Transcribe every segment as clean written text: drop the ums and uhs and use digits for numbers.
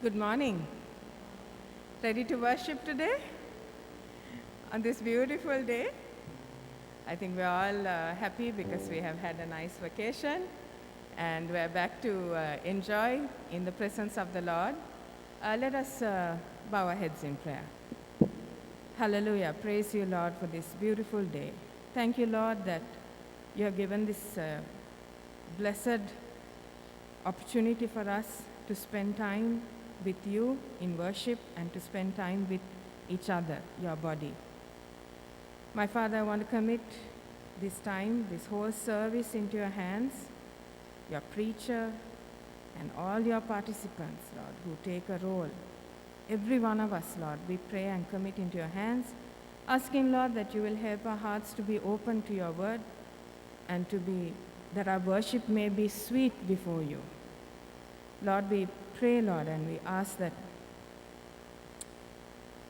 Good morning. Ready to worship today? On this beautiful day? I think we're all happy because we have had a nice vacation and we're back to enjoy in the presence of the Lord. Let us bow our heads in prayer. Hallelujah. Praise you, Lord, for this beautiful day. Thank you, Lord, that you have given this blessed opportunity for us to spend time with you in worship and to spend time with each other, your body. My Father, I want to commit this time, this whole service into your hands, your preacher, and all your participants, Lord, who take a role. Every one of us, Lord, we pray and commit into your hands, asking, Lord, that you will help our hearts to be open to your word and that our worship may be sweet before you. Lord, we pray, Lord, and we ask that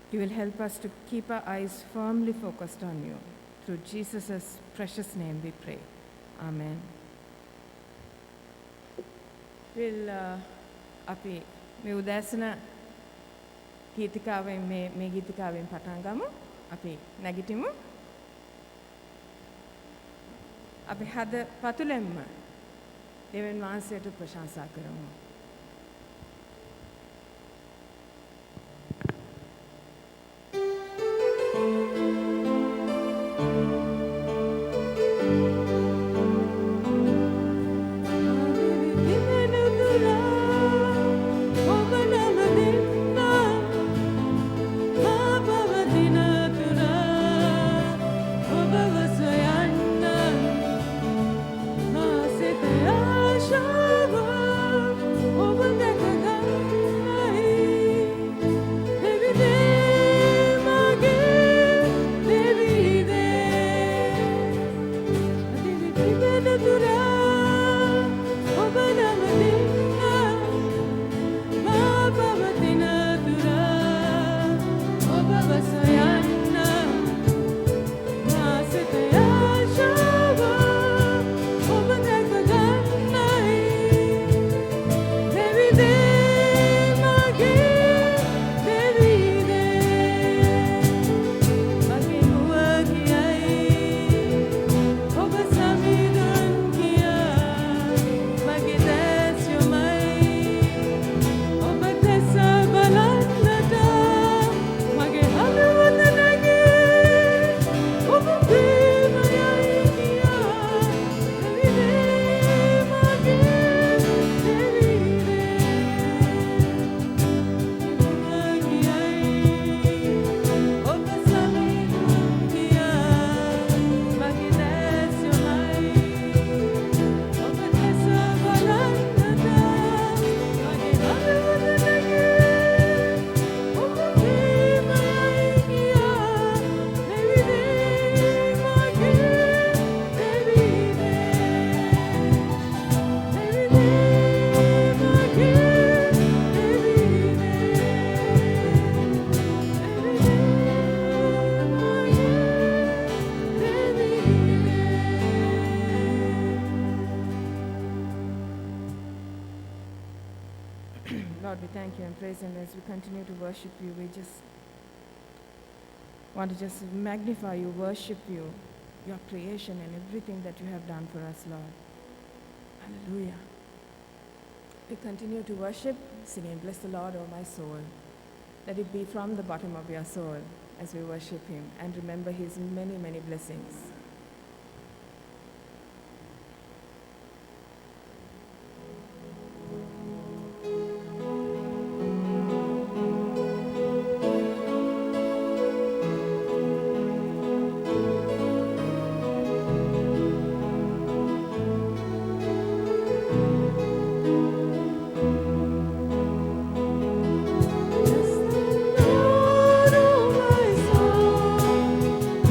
you will help us to keep our eyes firmly focused on you. Through Jesus' precious name we pray. Amen. We'll අපි මේ උදෑසන ගීතිකාවෙන් මේ ගීතිකාවෙන් පටන් ගමු. අපි නැගිටිමු. අපි හද පතුලෙන්ම දෙවියන් වහන්සේට ප්‍රශංසා කරමු. Lord, we thank you and praise you, and as we continue to worship you, we just want to just magnify you, worship you, your creation and everything that you have done for us, Lord. Hallelujah. We continue to worship, singing, "Bless the Lord, O my soul." Let it be from the bottom of your soul as we worship him and remember his many, many blessings.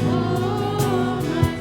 Oh my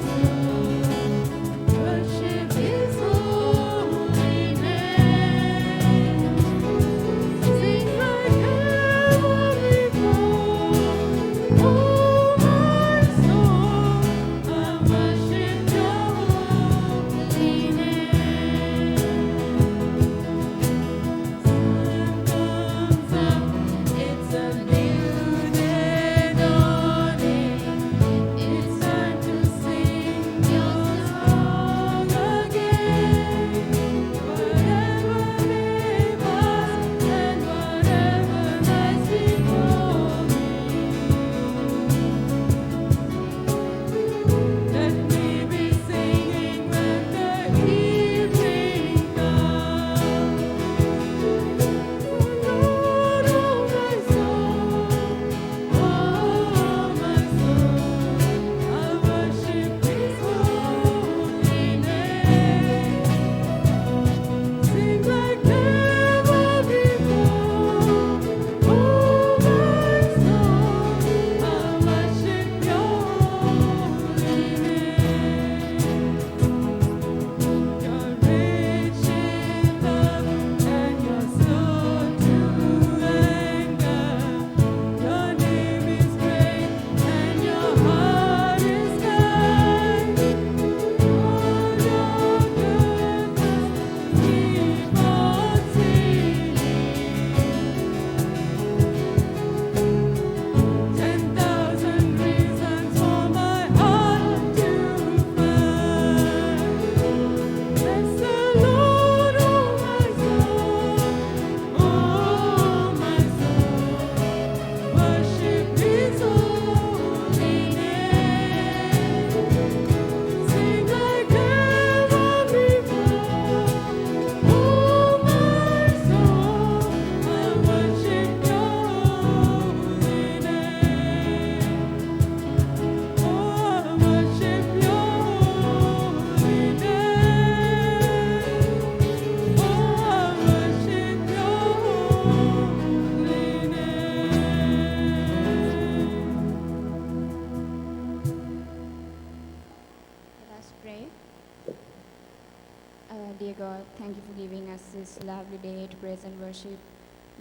thank you for giving us this lovely day to praise and worship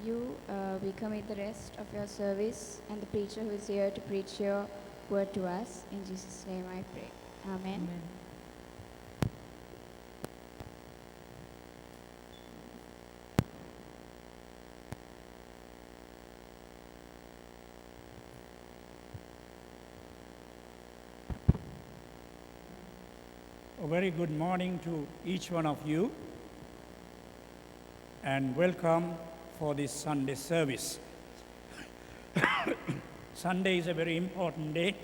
you. We commit the rest of your service and the preacher who is here to preach your word to us. In Jesus' name I pray. Amen. Amen. A very good morning to each one of you, and welcome for this Sunday service. Sunday is a very important day,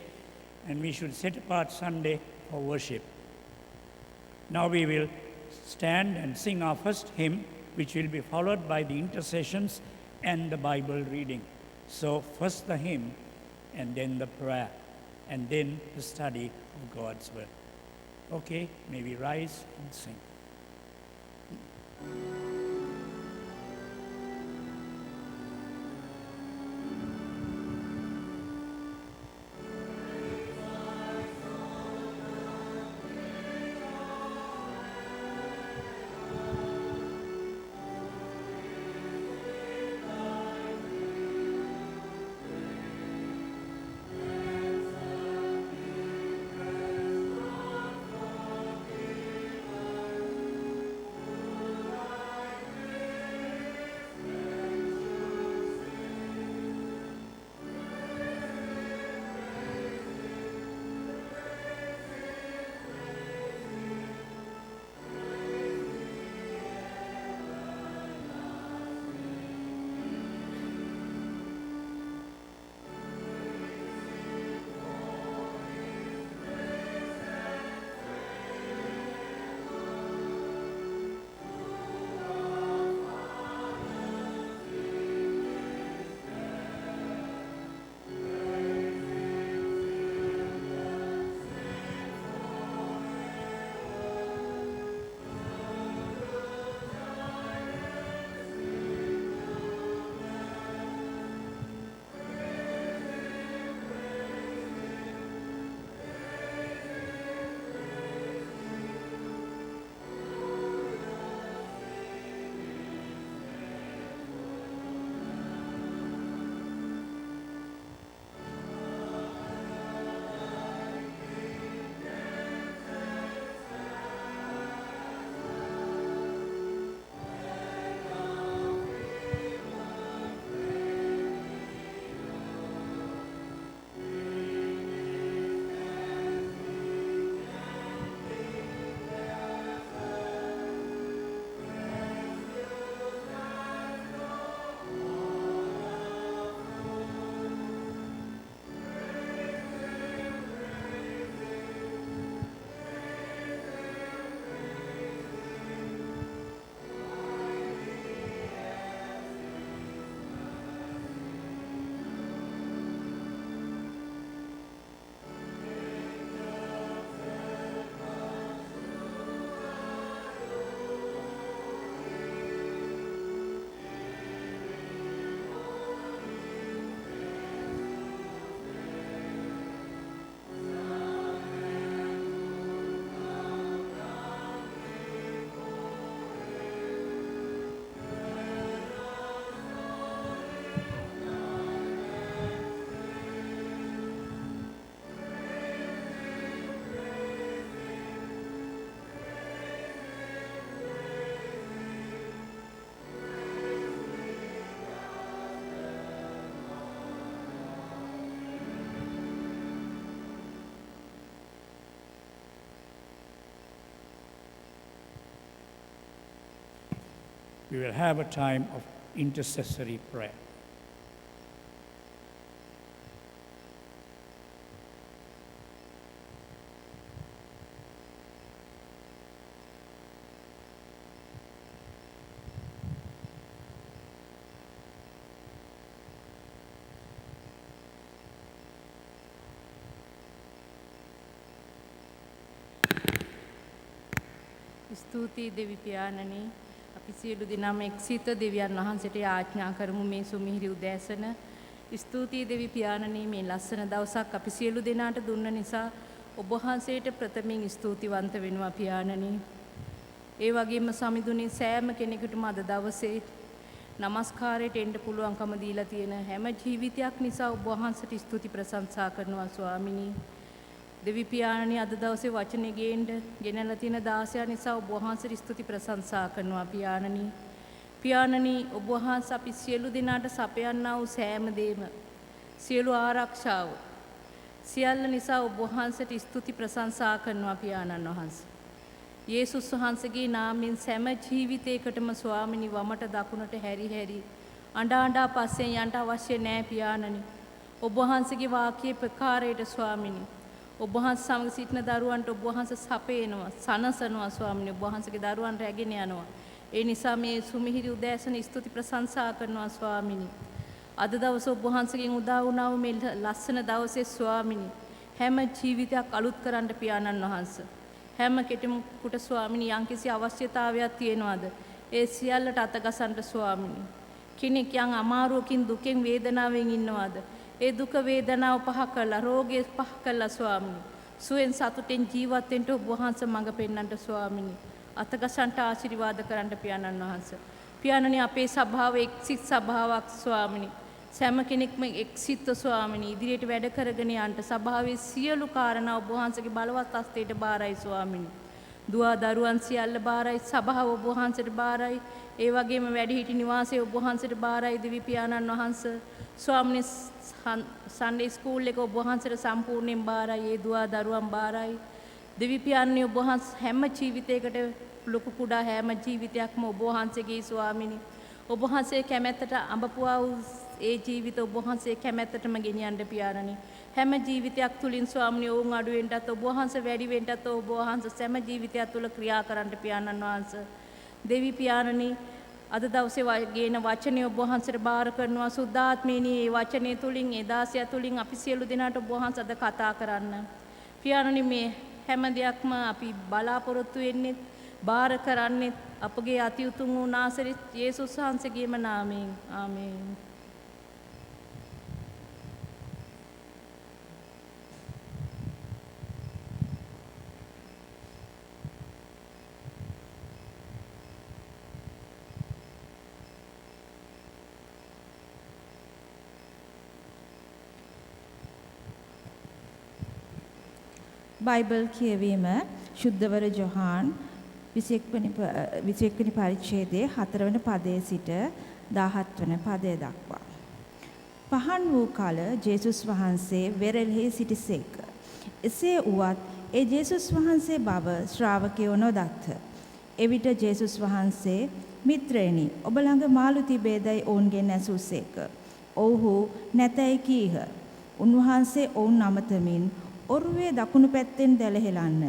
and we should set apart Sunday for worship. Now we will stand and sing our first hymn, which will be followed by the intercessions and the Bible reading. So first the hymn, and then the prayer, and then the study of God's word. Okay, may we rise and sing. We will have a time of intercessory prayer. ස්තුතියි දෙවි පියාණනි අපි සියලු දෙනාම එක්සිත දෙවියන් වහන්සේට යාඥා කරමු මේ සුමිහිරි උදෑසන ස්තුතියි දෙවි පියාණනි මේ ලස්සන දවසක් අපි සියලු දෙනාට දුන්න නිසා ඔබ වහන්සේට ප්‍රථමයෙන් ස්තුතිවන්ත වෙනවා පියාණනි ඒ වගේම සමිඳුනේ සෑම කෙනෙකුටම අද දවසේ නමස්කාරයට එන්න පුළුවන්කම දීලා තියෙන හැම ජීවිතයක් නිසා ඔබ වහන්සේට ස්තුති ප්‍රශංසා කරනවා ස්වාමිනී. දෙවි පියාණනි අද දවසේ වචනේ ගෙනලා තියෙන දාසයා නිසා ඔබ වහන්සේට ස්තුති ප්‍රශංසා කරනවා පියාණනි. පියාණනි ඔබ වහන්සේ අපි සියලු දෙනාට සපයන්නා වූ සෑම දේම සියලු ආරක්ෂාව සියල්ල නිසා ඔබ වහන්සේට ස්තුති ප්‍රශංසා කරනවා පියාණන් වහන්සේ. යේසුස් වහන්සේගේ නාමයෙන් සෑම ජීවිතයකටම ස්වාමිනී වමට දකුණට හැරි හැරි අඬා පස්සෙන් යන්න අවශ්‍ය නැහැ පියාණනි. ඔබ වහන්සේගේ වාක්‍යයේ ප්‍රකාරයට ස්වාමිනී ඔබ වහන්සේ සමග සිටින දරුවන්ට ඔබ වහන්සේ සපේනවා සනසනවා ස්වාමිනී. ඔබ වහන්සේගේ දරුවන් රැගෙන යනවා. ඒ නිසා මේ සුමිහිරි උදෑසන ස්තුති ප්‍රශංසා කරනවා ස්වාමිනී. අද දවසේ ඔබ වහන්සේගෙන් උදා වුණා වූ මේ ලස්සන දවසේ ස්වාමිනී හැම ජීවිතයක් අලුත් කරන්න පියාණන් වහන්සේ. හැම කෙනෙකුට ස්වාමිනී යම්කිසි අවශ්‍යතාවයක් තියෙනවද? ඒ සියල්ලට අතගසන්න ස්වාමිනී. කෙනෙක් යම් අමාරුවකින් දුකෙන් වේදනාවෙන් ඉන්නවද? ඒ දුක වේදනාව පහ කළා, රෝගය පහ කළා ස්වාමිනී. සුවෙන් සතුටෙන් ජීවත් වෙන්න ඔබ වහන්සේ මඟ පෙන්වන්නට ස්වාමිනී. අතගසන්ට ආශිර්වාද කරන්න පියාණන් වහන්සේ. පියාණනි අපේ සභාව එක්සිත සභාවක් ස්වාමිනී. සෑම කෙනෙක්ම එක්සිත ස්වාමිනී ඉදිරියට වැඩ කරගෙන යන්න සභාවේ සියලු කාරණා ඔබ වහන්සේගේ බලවත් හස්තයට බාරයි ස්වාමිනී. දුවා දරුවන් සියල්ල බාරයි, සභාව ඔබ වහන්සේට බාරයි. ඒ වගේම වැඩිහිටි නිවාසයේ ඔබ වහන්සේට බාරයි දෙවි පියාණන් වහන්සේ. ස්වාමිනී සන්ඩේ ස්කූල් එක ඔබ වහන්සේට සම්පූර්ණයෙන් බාරයි. ඒ දුවා දරුවන් බාරයි. දෙවි පියාණනි ඔබ වහන්සේ හැම ජීවිතයකට ලොකු කුඩා හැම ජීවිතයක්ම ඔබ වහන්සේගේ ස්වාමිනී. ඔබ වහන්සේ කැමැත්තට අඹපුවා වූ ඒ ජීවිත ඔබ වහන්සේ කැමැත්තටම ගෙනියන්න පියාණනි. හැම ජීවිතයක් තුලින් ස්වාමිනී ඔවුන් අඩු වෙන්නත් ඔබ වහන්සේ වැඩි වෙන්නත් ඔබ වහන්සේ සෑම ජීවිතයක් තුල ක්‍රියා කරන්න පියාණන් වහන්සේ. දෙවි පියාණනි අද දවසේ ගේන වචනේ ඔබ වහන්සේට බාර කරනවා සුද්ධාත්මේනි. ඒ වචනේ තුලින් ඒ දාසය තුලින් අපි සියලු දෙනාට ඔබ වහන්සේ අද කතා කරන්න. පියාණනි මේ හැම දෙයක්ම අපි බලාපොරොත්තු වෙන්නේ බාර කරන්නේ අපගේ අති උතුම් වූ නාසරෙත් යේසුස් වහන්සේගේම නාමයෙන්. ආමේන්. බයිබල් කියවීම ශුද්ධවර ජොහාන් 21 වෙනි පරිච්ඡේදයේ 4 වෙනි පදයේ සිට 17 වෙනි පදය දක්වා. පහන් වූ කල ජේසුස් වහන්සේ වෙරළෙහි සිටිසේක. එසේ වුවත් ඒ ජේසුස් වහන්සේ බව ශ්‍රාවකයෝ නොදත්හ. එවිට ජේසුස් වහන්සේ මිත්‍රයනි ඔබ ළඟ මාළු තිබේදයි ඔවුන්ගෙන් ඇසූසේක. ඔව්හු නැතයි කීහ. උන්වහන්සේ ඔවුන් නමතමින් ඔරුවේ දකුණු පැත්තෙන් දැලහෙලන්න.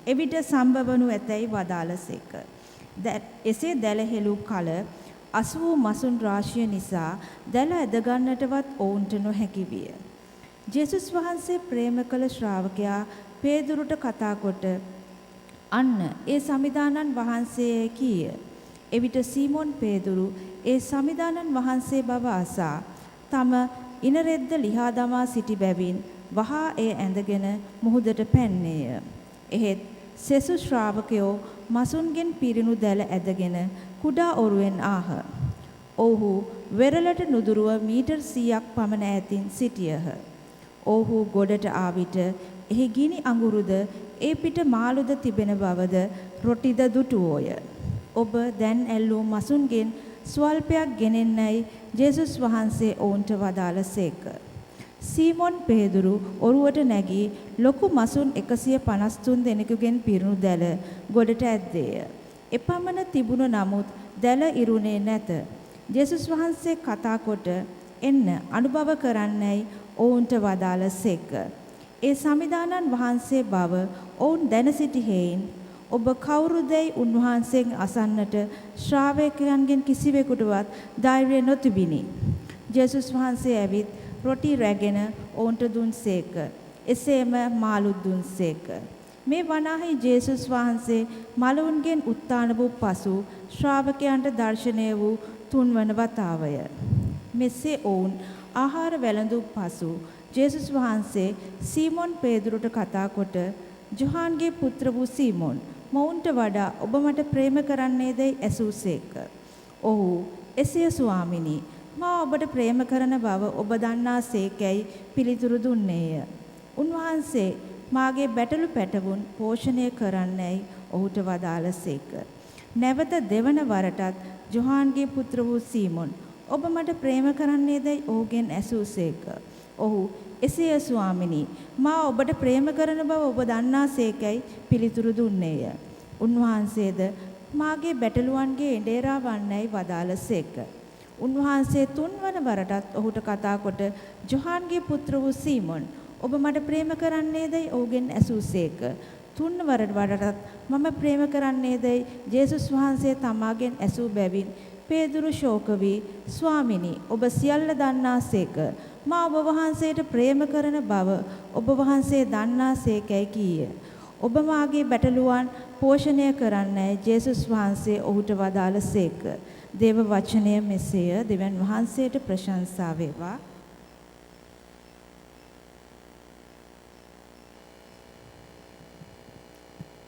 එවිට සම්බවනු ඇතැයි වදාළසේක. එසේ දැලහෙළු කල අසු වූ මසුන් රාශිය නිසා දැල ඇද ගන්නටවත් ඔවුන්ට නොහැකි විය. ජේසුස් වහන්සේ ප්‍රේම කළ ශ්‍රාවකයා පේදුරුට කතා කොට අන්න ඒ සමිදානන් වහන්සේ කීය. එවිට සීමොන් පේදුරු ඒ සමිදානන් වහන්සේ බව අසා තම ඉනරෙද්ද ලිහා දමා සිටි බැවින් වහා ඒ ඇඳගෙන මුහුදට පැන්නේය. එහෙත් සෙසු ශ්‍රාවකයෝ මසුන්ගෙන් පිරිණු දැල ඇදගෙන කුඩා ඔරුවෙන් ආහ. ඔව්හු වෙරළට නුදුරුව මීටර් 100ක් පමණ ඈතින් සිටියහ. ඔව්හු ගොඩට ආ විට එහි ගිනි අඟුරුද ඒ පිට මාළුද තිබෙන බවද රොටිද දුටුවෝය. ඔබ දැන් ඇල්ලූ මසුන්ගෙන් ස්වල්පයක් ගෙනෙන්නයි ජේසුස් වහන්සේ ඔවුන්ට වදාළසේක. සීමොන් පේදුරු ඔරුවට නැගී ලොකු මසුන් 153 දෙනෙකුගෙන් පිරුණු දැල ගොඩට ඇද්දේය. එපමණ තිබුණු නමුත් දැල ඉරුණේ නැත. ජේසුස් වහන්සේ කතා කොට එන්න අනුභව කරන්නයි ඔවුන්ට වදාළසේක. ඒ සමිදානන් වහන්සේ බව ඔවුන් දැන සිටි හේයින් ඔබ කවුරුදැයි උන්වහන්සේගෙන් අසන්නට ශ්‍රාවකයන්ගෙන් කිසිවෙකුටවත් ධෛර්යය නොතිබිනි. ජේසුස් වහන්සේ ඇවිත් රොටි රැගෙන ඔවුන්ට දුන්සේක. එසේම මාළු දුන්සේක. මේ වනාහි ජේසුස් වහන්සේ මලවුන්ගෙන් උත්ථාන වූ පසු ශ්‍රාවකයන්ට දර්ශනය වූ තුන්වන වතාවය. මෙසේ ඔවුන් ආහාර වැළඳූ පසු ජේසුස් වහන්සේ සීමොන් පේදුරුට කතා කොට ජොහාන්ගේ පුත්‍ර වූ සීමොන් මොවුන්ට වඩා ඔබ මට ප්‍රේම කරන්නේදයි ඇසූසේක. ඔහු එසේය ස්වාමිනී, මා ඔබට ප්‍රේම කරන බව ඔබ දන්නාසේකැයි පිළිතුරු දුන්නේය. උන්වහන්සේ මාගේ බැටළු පැටවුන් පෝෂණය කරන්නැයි ඔහුට වදාළසේක. නැවත දෙවන වරටත් ජොහාන්ගේ පුත්‍ර වූ සීමොන් ඔබ මට ප්‍රේම කරන්නේදයි ඔහුගෙන් ඇසූසේක. ඔහු එසේය ස්වාමිනී, මා ඔබට ප්‍රේම කරන බව ඔබ දන්නාසේකැයි පිළිතුරු දුන්නේය. උන්වහන්සේද මාගේ බැටළුවන්ගේ එඬේරා වන්නැයි වදාළසේක. උන්වහන්සේ තුන්වන වරටත් ඔහුට කතා කොට ජොහාන්ගේ පුත්‍ර වූ සීමොන් ඔබ මට ප්‍රේම කරන්නේදයි ඔහුගෙන් ඇසූසේක. තුන්වර වරටත් මම ප්‍රේම කරන්නේදයි ජේසුස් වහන්සේ තමාගෙන් ඇසූ බැවින් පේදුරු ශෝක වී ස්වාමිනී, ඔබ සියල්ල දන්නාසේක. මා ඔබ වහන්සේට ප්‍රේම කරන බව ඔබ වහන්සේ දන්නාසේකැයි කීය. ඔබ මාගේ බැටළුවන් පෝෂණය කරන්නයි ජේසුස් වහන්සේ ඔහුට වදාළසේක. දේව වචනය මෙසේය. දෙවියන් වහන්සේට ප්‍රශංසා වේවා.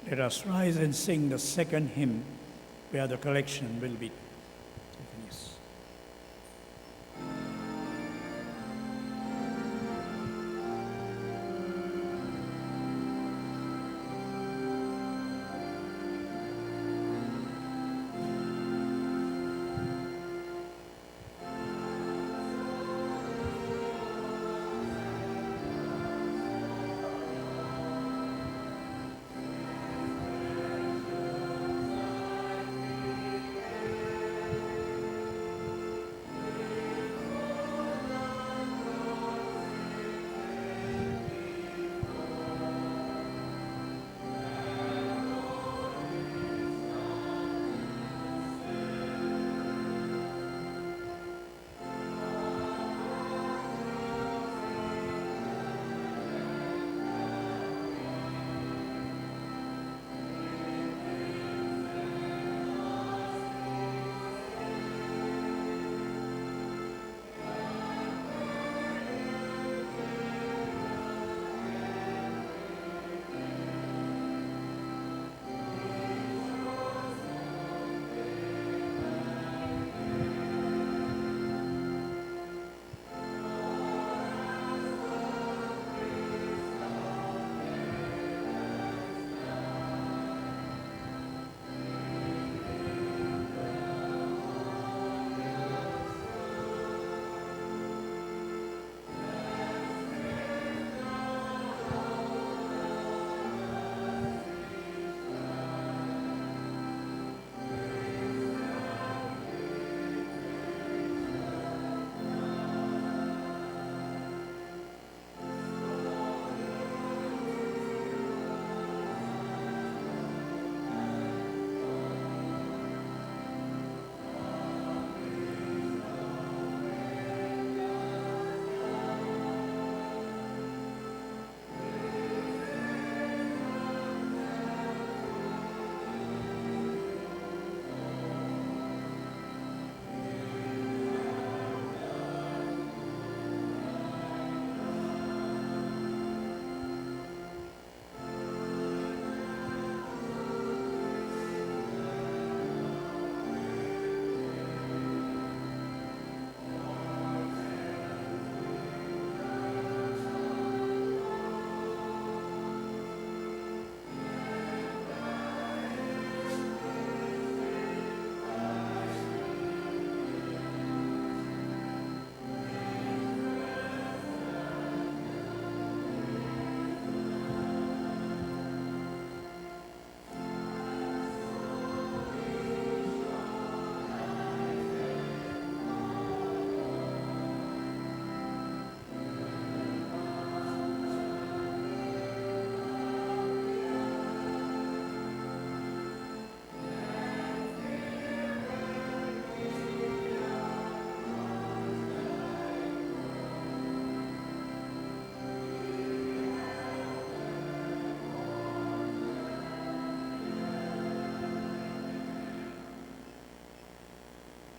Let us rise and sing the second hymn where the collection will be taken. Yes.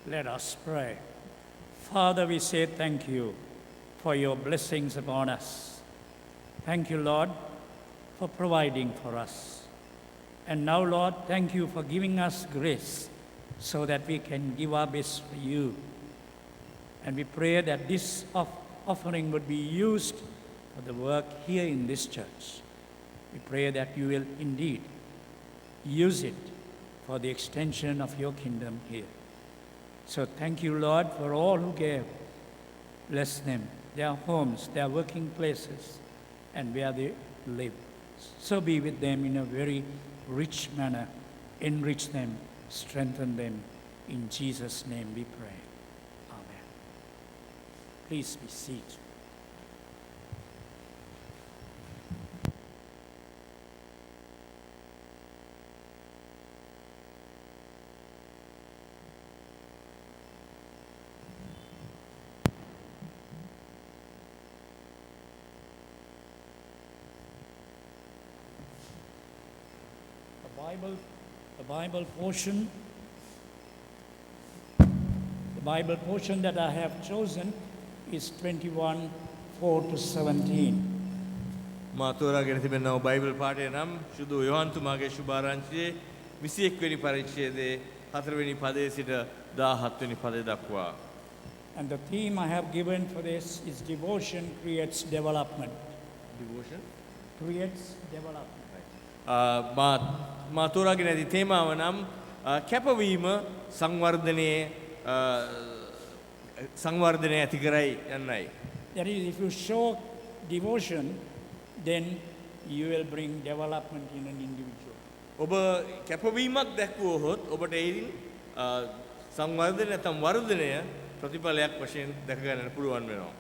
Let us pray. Father, we say thank you for your blessings upon us. Thank you, Lord, for providing for us. And now, Lord, thank you for giving us grace so that we can give our best for you. And we pray that this offering would be used for the work here in this church. We pray that you will indeed use it for the extension of your kingdom here. So thank you, Lord, for all who gave. Bless them, their homes, their working places, and where they live. So be with them in a very rich manner. Enrich them, strengthen them. In Jesus' name we pray. Amen. Please be seated. The Bible portion that I have chosen is 21:4 to 17. මා තෝරාගෙන තිබෙනා Bible පාඩය නම් සුදු යෝහන් තුමාගේ සුභාරංචියේ 21 වෙනි පරිච්ඡේදයේ 4 වෙනි පදයේ සිට 17 වෙනි පදය දක්වා. And the theme I have given for this is devotion creates development. Devotion Creates development. මා තෝරාගෙන ඇති තේමාව නම් කැපවීම සංවර්ධනය ඇති කරයි යන්නයි. That is, if you show devotion, then you will bring development in an individual. ඔබ කැපවීමක් දැක්වුවහොත් ඔබට එයින් සංවර්ධනය නැත්නම් වර්ධනය ප්‍රතිඵලයක් වශයෙන් දැක ගන්නට පුළුවන් වෙනවා.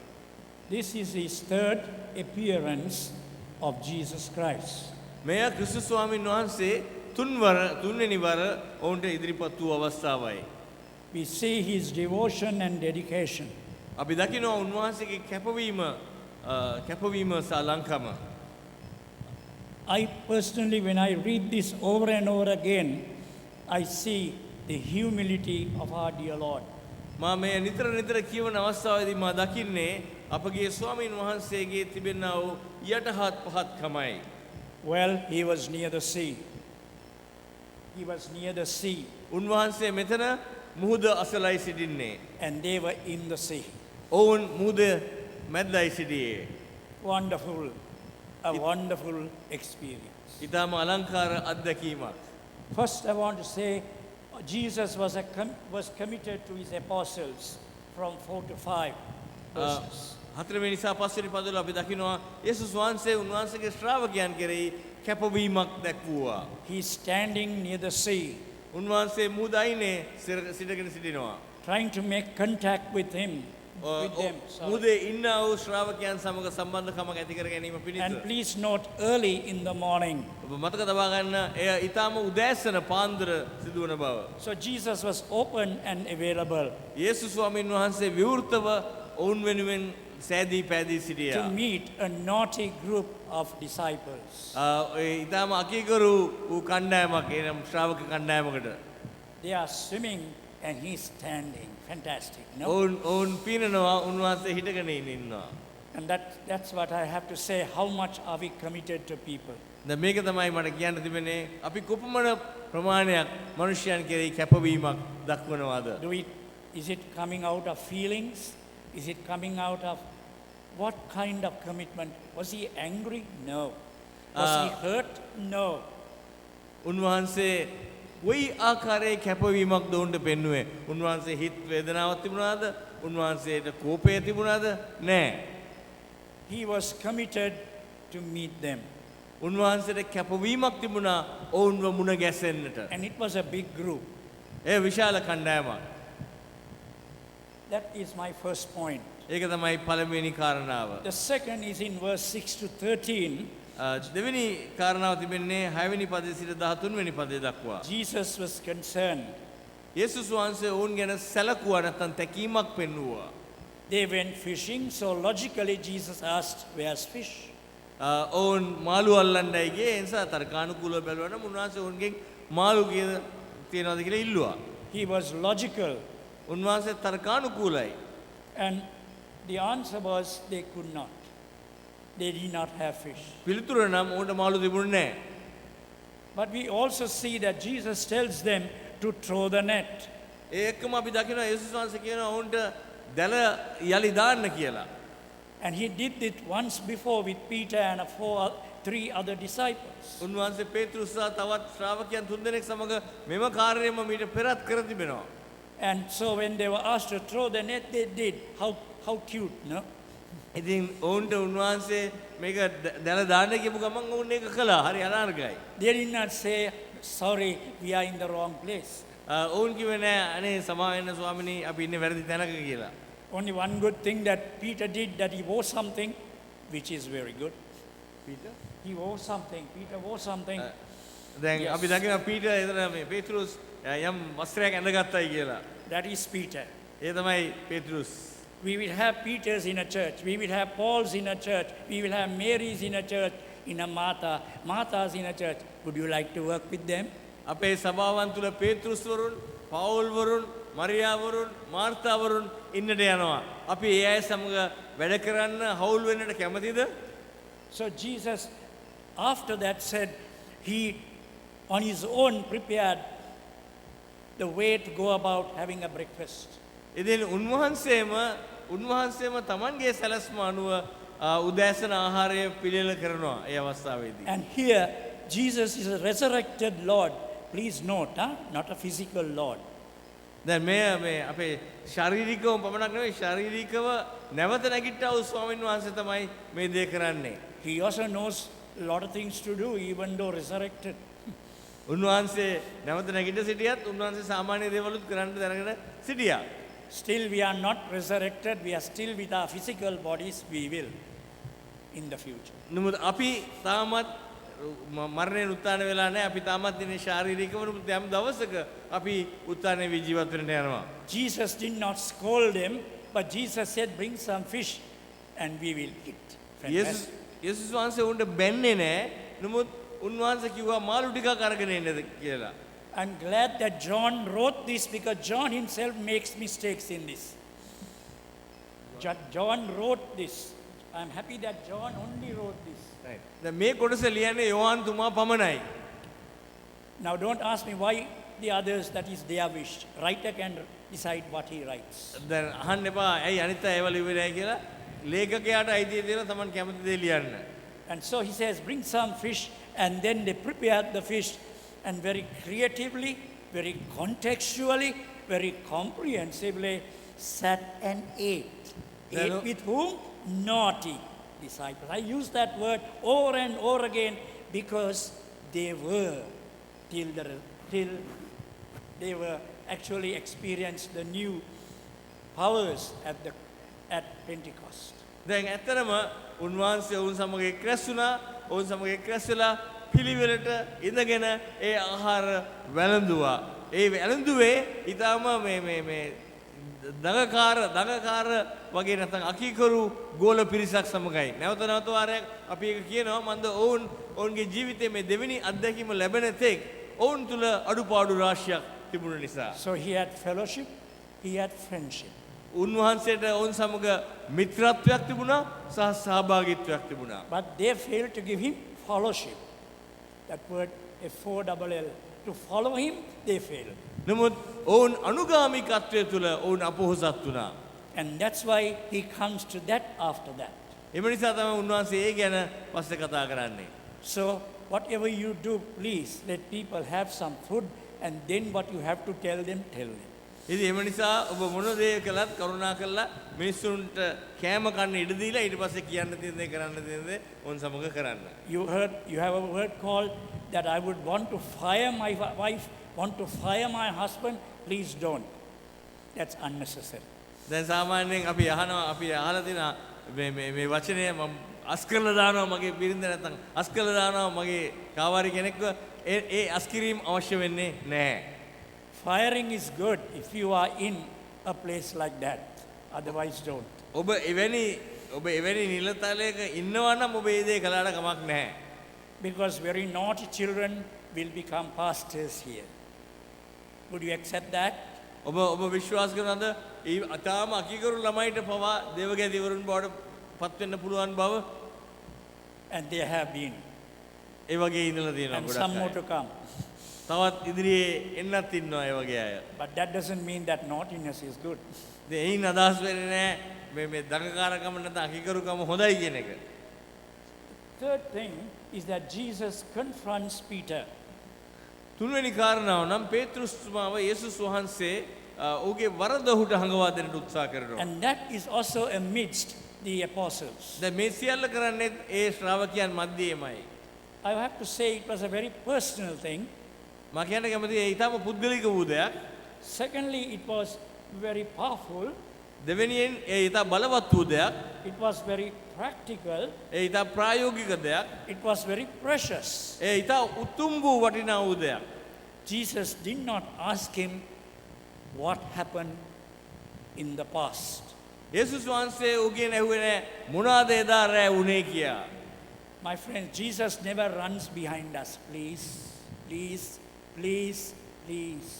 This is his third appearance of Jesus Christ. මෙය ක්‍රිස්තුස් ස්වාමීන් වහන්සේ තුන්වෙනි වර ඔවුන්ට ඉදිරිපත් වූ අවස්ථාවයි. We see his devotion and dedication. අපි දකිනවා උන්වහන්සේගේ කැපවීම සහ ලංකම. I personally, when I read this over and over again, I see the humility of our dear Lord. මා මේ නිතර කියවන අවස්ථාවේදී මා දකින්නේ අපගේ ස්වාමීන් වහන්සේගේ තිබෙනා වූ යටහත් පහත්කමයි. Well, he was near the sea. He was near the sea, උන්වහන්සේ මෙතන මුහුද අසලයි සිටින්නේ. and they were in the sea. ඔවුන් මුහුද මැද්දයි සිටියේ. Wonderful, a wonderful experience. ඊටම අලංකාර අත්දැකීමක්. First, I want to say Jesus was committed to his apostles from 4 to 5 verses. 4 වෙනි සහ 5 වෙනි පදවල අපි දකිනවා යේසුස් වහන්සේ උන්වහන්සේගේ ශ්‍රාවකයන් කෙරෙහි කැපවීමක් දැක්වුවා. He is standing near the sea, උන්වහන්සේ මුහුදයිනේ සිටගෙන සිටිනවා. trying to make contact with them. Sorry. මුහුදේ ඉන්නා වූ ශ්‍රාවකයන් සමග සම්බන්ධකමක් ඇති කර ගැනීම පිණිස. And please note, early in the morning. ඔබ මතක තබා ගන්න එය ඊටම උදෑසන පාන්දර සිදුවන බව. So Jesus was open and available යේසුස් ස්වාමීන් වහන්සේ විවෘතව ඔවුන් වෙනුවෙන් සෑදී පැදී සිටියා. to meet a naughty group of disciples. ඊටම අකීකරු වූ කණ්ඩායමක් එනම් ශ්‍රාවක කණ්ඩායමකට. They are swimming and he's standing. Fantastic, no? ඔවුන් පීනනවා උන්වහන්සේ හිටගෙන ඉන්නවා. And that's what I have to say. How much are we committed to people? දැන් මේක තමයි මට කියන්න තිබෙන්නේ අපි කොපමණ ප්‍රමාණයක් මිනිසයන් කෙරෙහි කැපවීමක් දක්වනවාද? Is it coming out of feelings? Is it coming out of what kind of commitment? Was he angry? No. Was he hurt? No. උන්වහන්සේ කොයි ආකාරයේ කැපවීමක් දොන්න පෙන්නුවේ? උන්වහන්සේ හිත වේදනාවක් තිබුණාද? උන්වහන්සේට කෝපය තිබුණාද? නැහැ. He was committed to meet them. උන්වහන්සේට කැපවීමක් තිබුණා ඔවුන්ව මුණ ගැසෙන්නට. And it was a big group. ඒ විශාල කණ්ඩායමක්. That is my first point. ඒක තමයි පළවෙනි කාරණාව. The second is in verse 6 to 13. දෙවෙනි කාරණාව තිබෙන්නේ 6 වෙනි පදයේ සිට 13 වෙනි පදය දක්වා. Jesus was concerned. යේසුස් වහන්සේ ඔවුන් ගැන සැලකුවා නැත්නම් තැකීමක් පෙන්වුවා. They went fishing, so logically Jesus asked, "Where's fish?" ඔවුන් මාළු අල්ලන්නයි ගියේ. ඒ නිසා තර්කානුකූලව බැලුවනම් උන්වහන්සේ ඔවුන්ගෙන් මාළු තියනවාද කියලා ඉල්ලුවා. He was logical. උන්වහන්සේ තර්කානුකූලයි. And the answer was they could not. They did not have fish. පිළිතුර නම් ඔවුන්ට මාළු තිබුණේ නැහැ. But we also see that Jesus tells them to throw the net. ඒකම අපි දකිනවා යේසුස් වහන්සේ කියනවා ඔවුන්ට දැල යලි දාන්න කියලා. And he did it once before with Peter and three other disciples. උන්වහන්සේ පේතෘස් සහ තවත් ශ්‍රාවකයන් තුන්දෙනෙක් සමග මෙම කාර්යයම මීට පෙරත් කර තිබෙනවා. And so when they were asked to throw the net, they did. How cute, no? ඉතින් ඔවුන්ට උන්වහන්සේ මේක දැල දාන්න කියපු ගමන් ඔවුන් ඒක කළා. හරි අනාර්ගයි. They did not say, sorry, we are in the wrong place. ඔවුන් කිව්වේ නෑ අනේ සමා වෙන්න ස්වාමිනී අපි ඉන්නේ වැරදි තැනක කියලා. Only one good thing that Peter did, that he wore something, which is very good. Peter Peter wore something. දැන් Yes. අපි දකිනවා පීටර් එතන මේ පේතෘස් යම් වස්ත්‍රයක් ඇඳගත්තයි කියලා. That is Peter. ඒ තමයි පේතෘස්. We will have Peters in a church. We will have Pauls in a church. We will have Marys in a church, in a Marthas in a church. Would you like to work with them? අපේ සභාවන් තුල පේතෘස් වරුන්, පවුල් වරුන්, මරියා වරුන්, Martha වරුන් ඉන්නට යනවා. අපි ඒ අය සමග වැඩ කරන්න හවුල් වෙන්නට කැමතිද? So Jesus, after that, said he on his own prepared the way to go about having a breakfast. ඉතින් උන්වහන්සේම තමන්ගේ සැලැස්ම අනුව උදෑසන ආහාරය පිළියෙල කරනවා ඒ අවස්ථාවේදී. And here, Jesus is a resurrected Lord. Please note, not a physical Lord. දැන් මේ අපේ ශාරීරිකව පමණක් නෙවෙයි ශාරීරිකව නැවත නැගිට්ටා වූ ස්වාමීන් වහන්සේ තමයි මේ දේ කරන්නේ. He also knows a lot of things to do, even though resurrected. උන්වහන්සේ නැවත නැගිට සිටියත් උන්වහන්සේ සාමාන්‍ය දේවලුත් කරන්න දැනගෙන සිටියා. Still, we are not resurrected. We are still with our physical bodies. We will in the future. නමුත් අපි තාමත් මරණයෙන් උත්ථාන වෙලා නැහැ. අපි තාමත් ඉන්නේ ශාරීරිකව නමුත් යම් දවසක අපි උත්ථානයේ වී ජීවත් වෙන්න යනවා. Jesus did not scold them, but Jesus said, bring some fish and we will eat. යේසුස් වහන්සේ උන්ට බැන්නේ නැහැ. නමුත් උන්වහන්සේ කිව්වා මාළු ටිකක් අරගෙන එන්නද කියලා. I'm glad that John wrote this because John himself makes mistakes in this. John wrote this. I'm happy that John only wrote this. දැන් මේ කොටස ලියන්නේ යෝහන් තුමා පමණයි. Now don't ask me why the others, that is their wish. Writer can decide what he writes. දැන් අහන්න එපා ඇයි අනිත් අය ඒව ලිව්වේ කියලා. ලේඛකයාට අයිතිය දෙනවා තමන් කැමති දේ ලියන්න. And so he says, bring some fish, and then they prepared the fish, and very creatively, very contextually, very comprehensively sat and ate. Ate with whom? Naughty disciples. I use that word over and over again because they were till they were actually experienced the new powers at Pentecost. දැන් ඇත්තටම උන්වහන්සේ ඔවුන් සමග එක්රැස් වුණා. ඔවුන් සමග එක්රැස් වෙලා පිළිවෙලට ඉඳගෙන ඒ ආහාර වැළඳුවා. ඒ වැළඳුවේ ඊටම මේ දඟකාර වගේ නැත්නම් අකීකරු ගෝල පිරිසක් සමගයි. නැවත වාරයක් අපි ඒක කියනවා මන්ද ඔවුන්ගේ ජීවිතයේ මේ දෙවෙනි අත්දැකීම ලැබෙන තෙක් ඔවුන් තුල අඩුපාඩු රාශියක් තිබුණ නිසා. So he had fellowship, he had friendship. උන්වහන්සේට ඔවුන් සමග මිත්‍රත්වයක් තිබුණා සහ සහභාගීත්වයක් තිබුණා. But they failed to give him fellowship. That word F-O-L-L. To follow him, they failed. නමුත් ඔවුන් අනුගාමිකත්වය තුළ ඔවුන් අපොහොසත් වුණා. And that's why he comes to that after that. එම නිසා තමයි උන්වහන්සේ ඒ ගැන පස්සේ කතා කරන්නේ. So whatever you do, please let people have some food, and then what you have to tell them, tell them. ඉතින් එම නිසා ඔබ මොන දේ කළත් කරුණා කරලා මිනිස්සුන්ට කෑම කන්න ඉඩ දීලා ඊට පස්සේ කියන්න තියෙන දේ කරන්න තියෙන දේ ඔවුන් සමග කරන්න. You have a word called that I would want to fire my wife, want to fire my husband, please don't. That's unnecessary. දැන් සාමාන්‍යයෙන් අපි අහලා තියෙන මේ වචනය මම අස් කරලා දානවා මගේ බිරිඳ නැත්නම් අස් කරලා දානවා මගේ කාවාරි කෙනෙක්ව ඒ අස් කිරීම අවශ්‍ය වෙන්නේ නැහැ. Firing is good if you are in a place like that. Otherwise, don't. ඔබ එවැනි නිලතලයක ඉන්නවා නම් ඔබ ඒ දේ කළාට කමක් නැහැ. Because very naughty children will become pastors here. Would you accept that? ඔබ විශ්වාස කරනවද? ඒ අතාම අකීකරු ළමයිට පවා දේවගැතිවරුන් බවට පත් වෙන්න පුළුවන් බව? And they have been. ඒ වගේ ඉඳලා තියෙනවා and ගොඩක් some more අය. to come. තවත් ඉදිරියේ එන්නත් ඉන්නවා ඒ වගේ අය. But that doesn't mean that naughtiness is good. ඉතින් එයින් අදහස් වෙන්නේ නැහැ මේ දඟකාරකම නැත්නම් අකිකරුකම හොඳයි කියන එක. Third thing is that Jesus confronts Peter. තුන්වෙනි කාරණාව නම් පේතෘස්තුමාව යේසුස් වහන්සේ ඔහුගේ වරද ඔහුට හංගවා දෙන්නට උත්සාහ කරනවා. And that is also amidst the apostles. දැන් මේ සියල්ල කරන්නේ ඒ ශ්‍රාවකයන් මැදේමයි. I have to say it was a very personal thing. මම කියන්න කැමතියි ඒ ඊටම පුද්ගලික වූ දෙයක්. Secondly, it was very powerful. දෙවෙනියෙන් ඒ ඊට බලවත් වූ දෙයක්. It was very practical. ඒ ඊට ප්‍රායෝගික දෙයක්. It was very precious. ඒ ඊට උතුම් වූ වටිනා වූ දෙයක්. Jesus did not ask him what happened in the past. යේසුස් වහන්සේ උගෙන් ඇහුවේ නැහැ මොනවාද එදා රැ වුණේ කියා. My friends, Jesus never runs behind us. Please, please, please, please.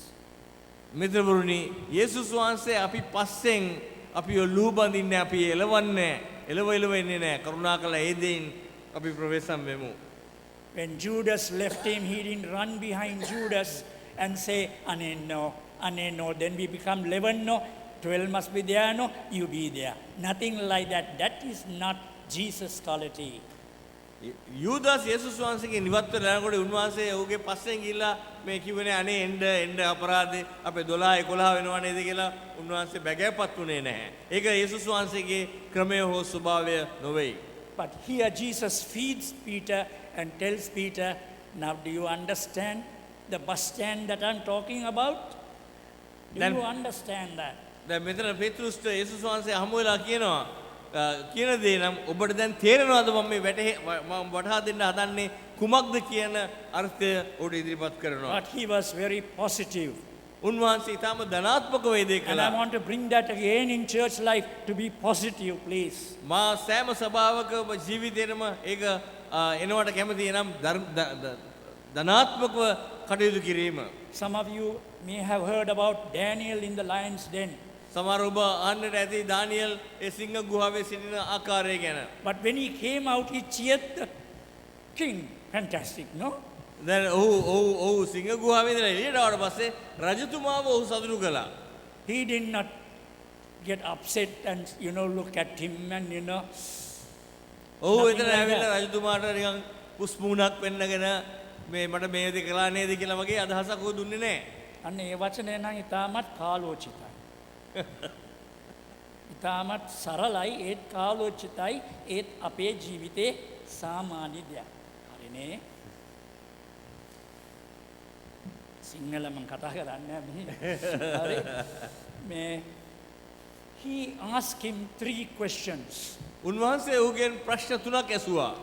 මිත්‍රවරුනි යේසුස් වහන්සේ අපි පස්සෙන් අපි ඔලුව බඳින්නේ අපි එලවන්නේ එලව එන්නේ නැහැ. කරුණාකරලා ඒ දෙයින් අපි ප්‍රවේශම් වෙමු. When Judas left him, he didn't run behind Judas and say, Ane no, then we become 11, no, 12 must be there, no, you be there. Nothing like that. That is not Jesus' quality. යූදාස් යේසුස් වහන්සේගේ නිවත්ව යනකොට උන්වහන්සේ ඔහුගේ පස්සෙන් ගිහිල්ලා මේ කිව්වනේ අනේ එන්න අපරාධේ අපේ 12 11 වෙනවා නේද කියලා උන්වහන්සේ බැගෑපත් උනේ නැහැ. ඒක යේසුස් වහන්සේගේ ක්‍රමය හෝ ස්වභාවය නොවේ. But here Jesus feeds Peter and tells Peter, now do you understand the bus stand that I'm talking about? Do Then- you understand that? දැන් මෙතන පේතෘස්ට යේසුස් වහන්සේ හමු වෙලා කියනවා කියන දේ නම් ඔබට දැන් තේරෙනවද මම මේ මම වටහා දෙන්න හදන්නේ කුමක්ද කියන අර්ථය ඔබට ඉදිරිපත් කරනවා. But he was very positive. උන්වහන්සේ ඊටම ධනාත්මක වේදේ And I කළා. want to bring that again in church life to be positive, please. මා සෑම සභාවක ජීවිතේනම ඒක එනවට කැමති එනම් ධනාත්මකව කටයුතු කිරීම. Some of you may have heard about Daniel in the lion's den. සමහර ඔබ අහන්නට ඇති දානියෙල් ඒ සිංහ ගුහාවේ සිටින ආකාරය ගැන. But when he came out, he cheered the king. Fantastic, no? දැන් ඔහු සිංහ ගුහාවේ ඉඳලා එළියට ආවට පස්සේ රජතුමාව ඔහු සතුටු කළා. He did not get upset and, look at him and, ඔහු Nothing එතන like ඇවිල්ලා that. රජතුමාට නිකන් පුස්මුණක් වෙන්නගෙන මේ මට මේ දේ කළා නේද කියලා වගේ අදහසක් ඔහු දුන්නේ නැහැ. අන්න ඒ වචනය නම් ඉතාමත් කාලෝචිතයි. ඉතාමත් සරලයි, ඒත් කාලෝචිතයි, ඒත් අපේ ජීවිතේ සාමාන්‍ය දෙයක්. හරිනේ? සිංහල මම කතා කරන්නේ නැහැ මේ. He asked him 3 questions. උන්වහන්සේ ඔහුගෙන් ප්‍රශ්න 3ක් ඇසුවා.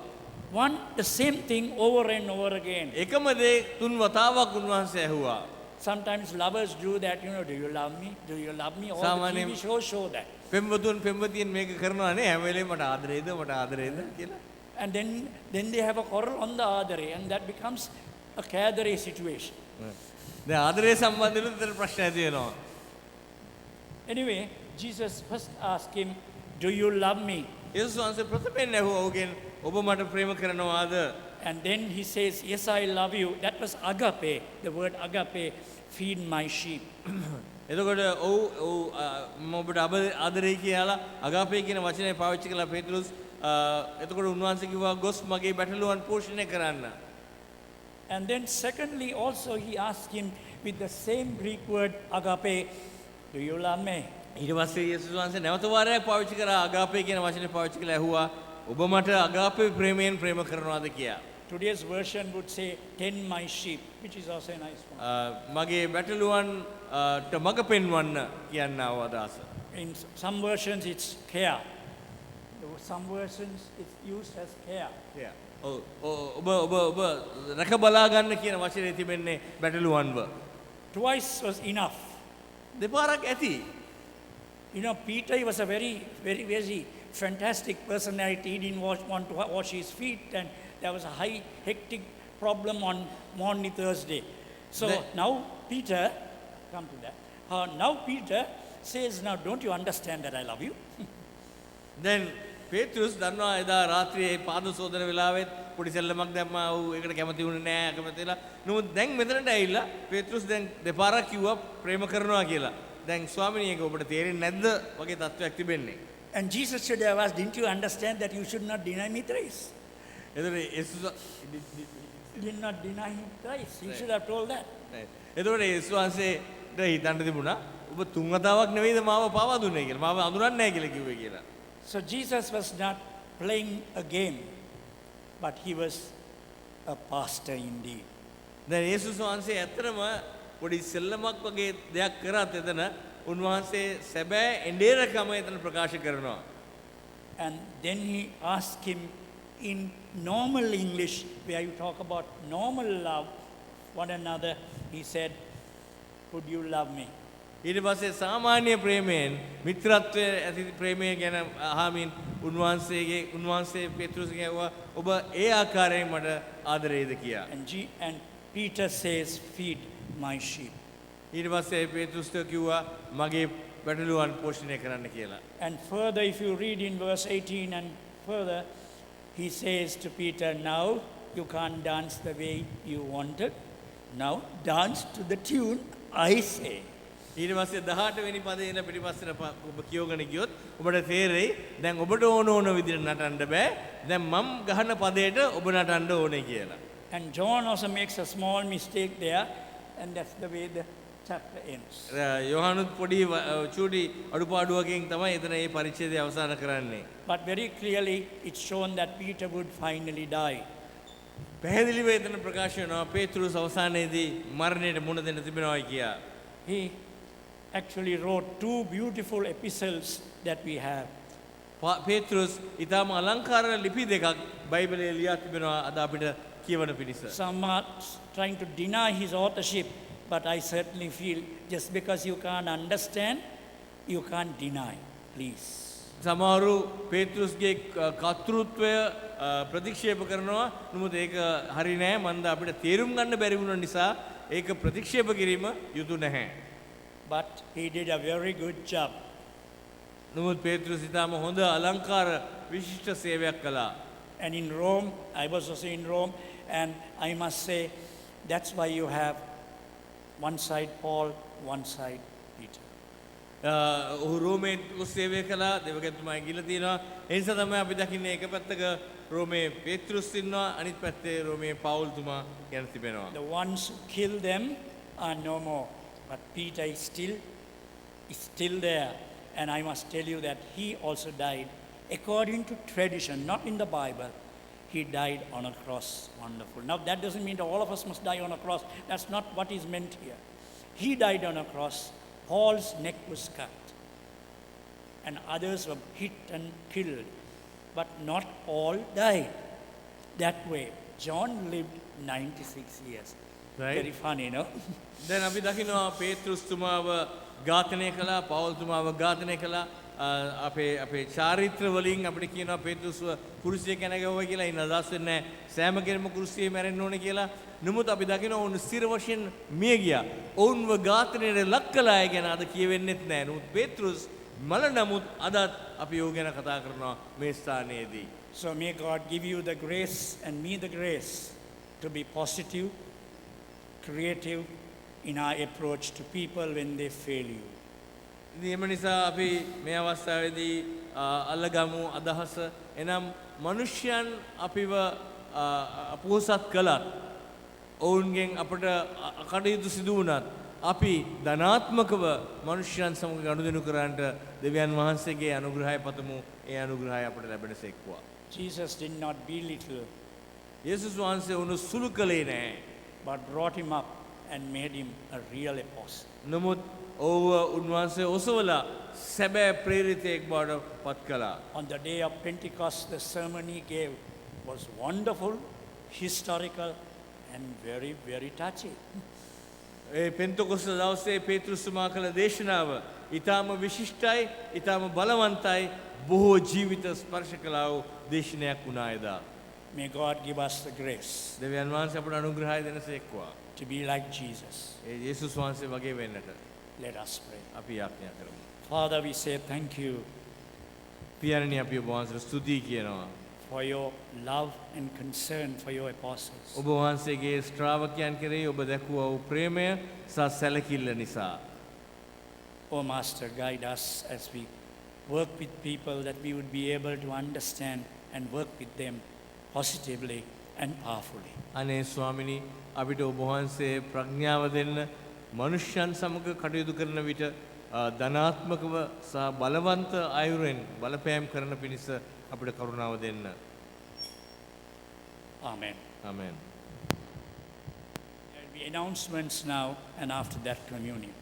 One, the same thing over and over again. එකම දේ 3 වතාවක් උන්වහන්සේ ඇහුවා. Sometimes lovers do that, do you love me? Do you love me? All the Samaniyam- TV shows show that. පෙම්වතුන් පෙම්වතියන් මේක කරනවා නේ හැම වෙලේම මට ආදරේද කියලා. And then they have a quarrel on the other end, and that becomes a cadre situation. දැන් ආදරේ සම්බන්ධව විතර ප්‍රශ්න ඇති වෙනවා. Anyway, Jesus first asked him, do you love me? යේසුස් වහන්සේ ප්‍රථමයෙන් ඇහුවා ඔහුගෙන් ඔබ මට ප්‍රේම කරනවාද? And then he says, yes, I love you. That was agape. The word agape, feed my sheep. එතකොට ඔව් මම ඔබට ආදරේ කියලා අගාපේ කියන වචනේ පාවිච්චි කළා පේතෘස්. එතකොට උන්වහන්සේ කිව්වා ගොස් මගේ බැටළුවන් පෝෂණය කරන්න. And then secondly, also he asked him with the same Greek word agape, do you love me? ඊට පස්සේ යේසුස් වහන්සේ නැවත වාරයක් පාවිච්චි කරා අගාපේ කියන වචනේ පාවිච්චි කළා ඇහුවා ඔබ මට අගාපේ ප්‍රේමයෙන් ප්‍රේම කරනවාද කියලා. Today's version would say, tend my sheep, which is also a nice one. මගේ බැටළුවන්ට මඟ පෙන්වන්න කියන්නව අදහස. In some versions, it's care. Some versions, it's used as care. ඔබ රැක බලා ගන්න කියන වචනේ තිබෙන්නේ බැටළුවන්ව. Twice was enough. දෙපාරක් ඇති. Peter, he was a very, very, very fantastic personality. He didn't want to wash his feet, and there was a high, hectic problem on Maundy Thursday. So now Peter, come to that. Now Peter says, now don't you understand that I love you? දැන් පේතෘස් දන්නවා එදා රාත්‍රියේ පාද සෝදන වෙලාවෙත් පොඩි සෙල්ලමක් දැම්මා. ඌ ඒකට කැමති වුණේ නැහැ කැමතිලා. නමුත් දැන් මෙතනට ඇවිල්ලා පේත්‍රුස් දැන් දෙපාරක් කිව්වා ප්‍රේම කරනවා කියලා. දැන් ස්වාමිනී ඒක ඔබට තේරෙන්නේ නැද්ද වගේ තත්ත්වයක් තිබෙන්නේ. And Jesus should have asked, didn't you understand that you should not deny me thrice? එතකොට යේසුස් Did not deny him thrice. You should have told that. එතකොට යේසුස් වහන්සේට හිතන්න තිබුණා ඔබ තුන් වතාවක් නෙවෙයිද මාව පාවා දුන්නේ කියලා. මාව අඳුරන්නේ නැහැ කියලා කිව්වේ කියලා. So Jesus was not playing a game, but he was a pastor indeed. දැන් යේසුස් වහන්සේ ඇත්තටම පොඩි සෙල්ලමක් වගේ දෙයක් කරත් එතන උන්වහන්සේ සැබෑ එඬේරකම එතන ප්‍රකාශ කරනවා. And then he asked him in normal English, where you talk about normal love one another, he said, would you love me? ඊට පස්සේ සාමාන්‍ය ප්‍රේමයෙන් මිත්‍රත්වයේ ඇති ප්‍රේමය ගැන අහමින් උන්වහන්සේ පේත්‍රුස්ගෙන් ඇහුවා ඔබ ඒ ආකාරයෙන් මට ආදරේද කියලා. And Peter says, feed my sheep. ඊට පස්සේ පේත්‍රුස්ට කිව්වා මගේ බඩලුවන් පෝෂණය කරන්න කියලා. And further, if you read in verse 18 and further, he says to Peter, now you can't dance the way you wanted. Now dance to the tune I say. ඊට පස්සේ 18 වෙනි පදේ ඉඳලා පිටිපස්සට ඔබ කියවගෙන ගියොත් ඔබට තේරෙයි දැන් ඔබට ඕන විදිහට නටන්න බෑ. දැන් මම ගහන පදයට ඔබ නටන්න ඕනේ කියලා. And John also makes a small mistake there, and that's the way the chapter ends. යෝහනුත් පොඩි චූටි අඩුපාඩුවකින් තමයි එතන මේ පරිච්ඡේදය අවසන් කරන්නේ. But very clearly it's shown that Peter would finally die. පැහැදිලිව එතන ප්‍රකාශ වෙනවා පේත්‍රුස් අවසානයේදී මරණයට මුහුණ දෙන්න තිබෙනවා කියලා. He actually wrote two beautiful epistles that we have. පේත්‍රුස් ඊටම අලංකාර ලිපි දෙකක් බයිබලයේ ලියා තිබෙනවා අද අපිට කියවන පිණිස. Some are trying to deny his authorship, but I certainly feel just because you can't understand, you can't deny. Please. සමහරු පේත්‍රුස්ගේ කර්තෘත්වය ප්‍රතික්ෂේප කරනවා. නමුත් ඒක හරි නෑ. මන්ද අපිට තේරුම් ගන්න බැරි වුණ නිසා ඒක ප්‍රතික්ෂේප කිරීම යුතු නැහැ. But he did a very good job. නමුත් පේත්‍රුස් ඊටම හොඳ අලංකාර විශිෂ්ට සේවයක් කළා. And in Rome, I was also in Rome, and I must say that's why you have one side Paul, one side Peter. ඔහු රෝමේ සේවය කළා. දෙවගතුමා ගිහලා තියෙනවා. ඒ නිසා තමයි අපි දකින්නේ එක පැත්තක රෝමේ පේත්‍රුස් ඉන්නවා, අනිත් පැත්තේ රෝමේ පවුල්තුමා යන තිබෙනවා. The ones who killed them are no more, but Peter is still there. And I must tell you that he also died according to tradition, not in the Bible. He died on a cross. Wonderful. Now that doesn't mean that all of us must die on a cross. That's not what is meant here. He died on a cross. Paul's neck was cut. And others were hit and killed. But not all died that way. John lived 96 years. Right. Very funny, no? දැන් අපි දකිනවා පේත්‍රුස්තුමාව ඝාතනය කළා, පවුල්තුමාව ඝාතනය කළා. අපේ චාරිත්‍ර වලින් අපිට කියනවා පේත්‍රුස්ව කුරුසියේ කැනගවුවා කියලා. ඉන්න අදහස් වෙන්නේ සෑම කෙනෙක්ම කුරුසියේ මැරෙන්න ඕනේ කියලා. නමුත් අපි දකිනවා ඔවුන් ස්ථිර වශයෙන් මිය ගියා. ඔවුන්ව ඝාතනයට ලක් කළා අය ගැන අද කියවෙන්නෙත් නැහැ. නමුත් පේත්‍රුස් මල නමුත් අදත් අපි ඔහු ගැන කතා කරනවා මේ ස්ථානයේදී. So may God give you the grace and me the grace to be positive, creative in our approach to people when they fail you. එම නිසා අපි මේ අවස්ථාවේදී අල්ලගමු අදහස. එනම් මනුෂ්‍යයන් අපිව අපෝසත් කළත් ඔවුන්ගෙන් අපට කටයුතු සිදු වුණත් අපි ධනාත්මකව මනුෂ්‍යයන් සමග ගනුදෙනු කරන්නට දෙවියන් වහන්සේගේ අනුග්‍රහය පතමු. ඒ අනුග්‍රහය අපට ලැබෙනසේක්වා. Jesus did not belittle, යේසුස් වහන්සේ උණු සුළු කළේ නැහැ. but brought him up and made him a real apostle. නමුත් ඔව්ව උන්වහන්සේ ඔසවලා සැබෑ ප්‍රේරිතයෙක් බවට පත් කළා. On the day of Pentecost, the sermon he gave was wonderful, historical, and very, very touching. ඒ පෙන්තකොස්ත දවසේ පේතෘස්තුමා කළ දේශනාව ඊටාම විශිෂ්ටයි, ඊටාම බලවන්තයි, බොහෝ ජීවිත ස්පර්ශ කළා වූ දේශනයක් වුණා එදා. May God give us the grace දෙවියන් වහන්සේ අපට අනුග්‍රහය දෙනසේක්වා. to be like Jesus. ඒ යේසුස් වහන්සේ වගේ වෙන්නට Let us pray. අපි යාඥා කරමු. Father, we say thank you පියාණනි අපි ඔබ වහන්සේට ස්තුතියි කියනවා. for your love and concern for your apostles. ඔබ වහන්සේගේ ශ්‍රාවකයන් කෙරෙහි ඔබ දැකුවා වූ ප්‍රේමය සහ සැලකිල්ල නිසා. Oh Master, guide us as we work with people, that we would be able to understand and work with them positively and powerfully. අනේ ස්වාමිනී අපිට ඔබ වහන්සේ ප්‍රඥාව දෙන්න මනුෂ්‍යයන් සමග කටයුතු කරන විට ධනාත්මකව සහ බලවන්ත අයුරෙන් බලපෑම් කරන පිණිස අපිට කරුණාව දෙන්න. Amen. Amen. There will be announcements now, and after that communion.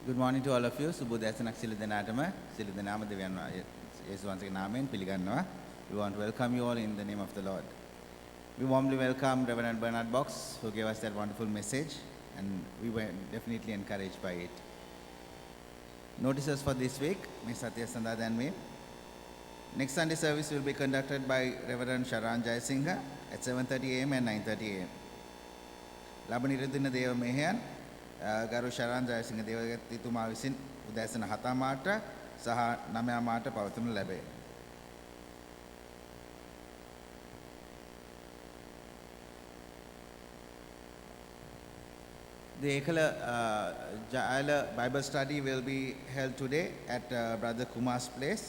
Good morning to all of you. සුබ උදෑසනක් සියලු දෙනාටම සියලු දෙනාම දෙවියන් යේසුස් වහන්සේගේ නාමයෙන් පිළිගන්නවා. We want to welcome you all in the name of the Lord. We warmly welcome Reverend Bernard Box, who gave us that wonderful message, and we were definitely encouraged by it. Notices for this week, Ms. Satya Sandha. Next Sunday service will be conducted by Reverend Sharan Jayasinghe at 7:30 a.m. and 9:30 a.m. ලබනිරදින දේව මෙහෙයන් ගරු ශරාන් ජයසිංහ දේවගතිතුමා විසින් උදෑසන 7 මාට සහ 9 මාට පවත්වනු ලැබේ. The Ekala Jayala Bible study will be held today at Brother Kumar's place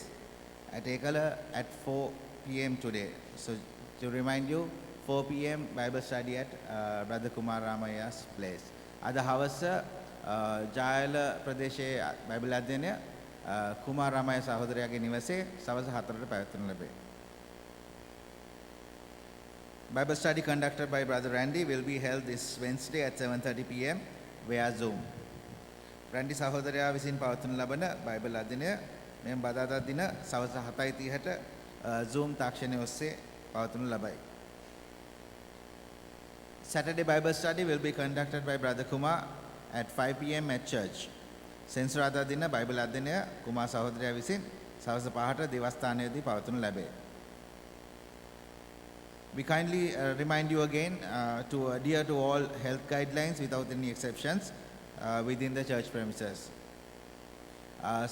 at Ekala at 4 p.m. today. So to remind you, 4 p.m. Bible study at Brother Kumar Ramaya's place. අද හවස ජායල ප්‍රදේශයේ බයිබල් අධ්‍යයනය කුමාර රාමය සහෝදරයාගේ නිවසේ සවස් 4ට පැවැත්වෙනු ලැබේ. Bible study conducted by Brother Randy will be held this Wednesday at 7:30 p.m. via Zoom. Randy සහෝදරයා විසින් පවත්වනු ලබන බයිබල් අධ්‍යයනය මෙම බදාදා දින සවස් 7:30ට Zoom තාක්ෂණය ඔස්සේ පවත්වනු ලබයි. Saturday Bible study will be conducted by Brother Kumar at 5 p.m. at church. සෙන්සුරාදා දින බයිබල් අධ්‍යයනය කුමාර් සහෝදරයා විසින් සවස් 5ට දේවස්ථානයේදී පවත්වනු ලැබේ. We kindly remind you again to adhere to all health guidelines without any exceptions within the church premises.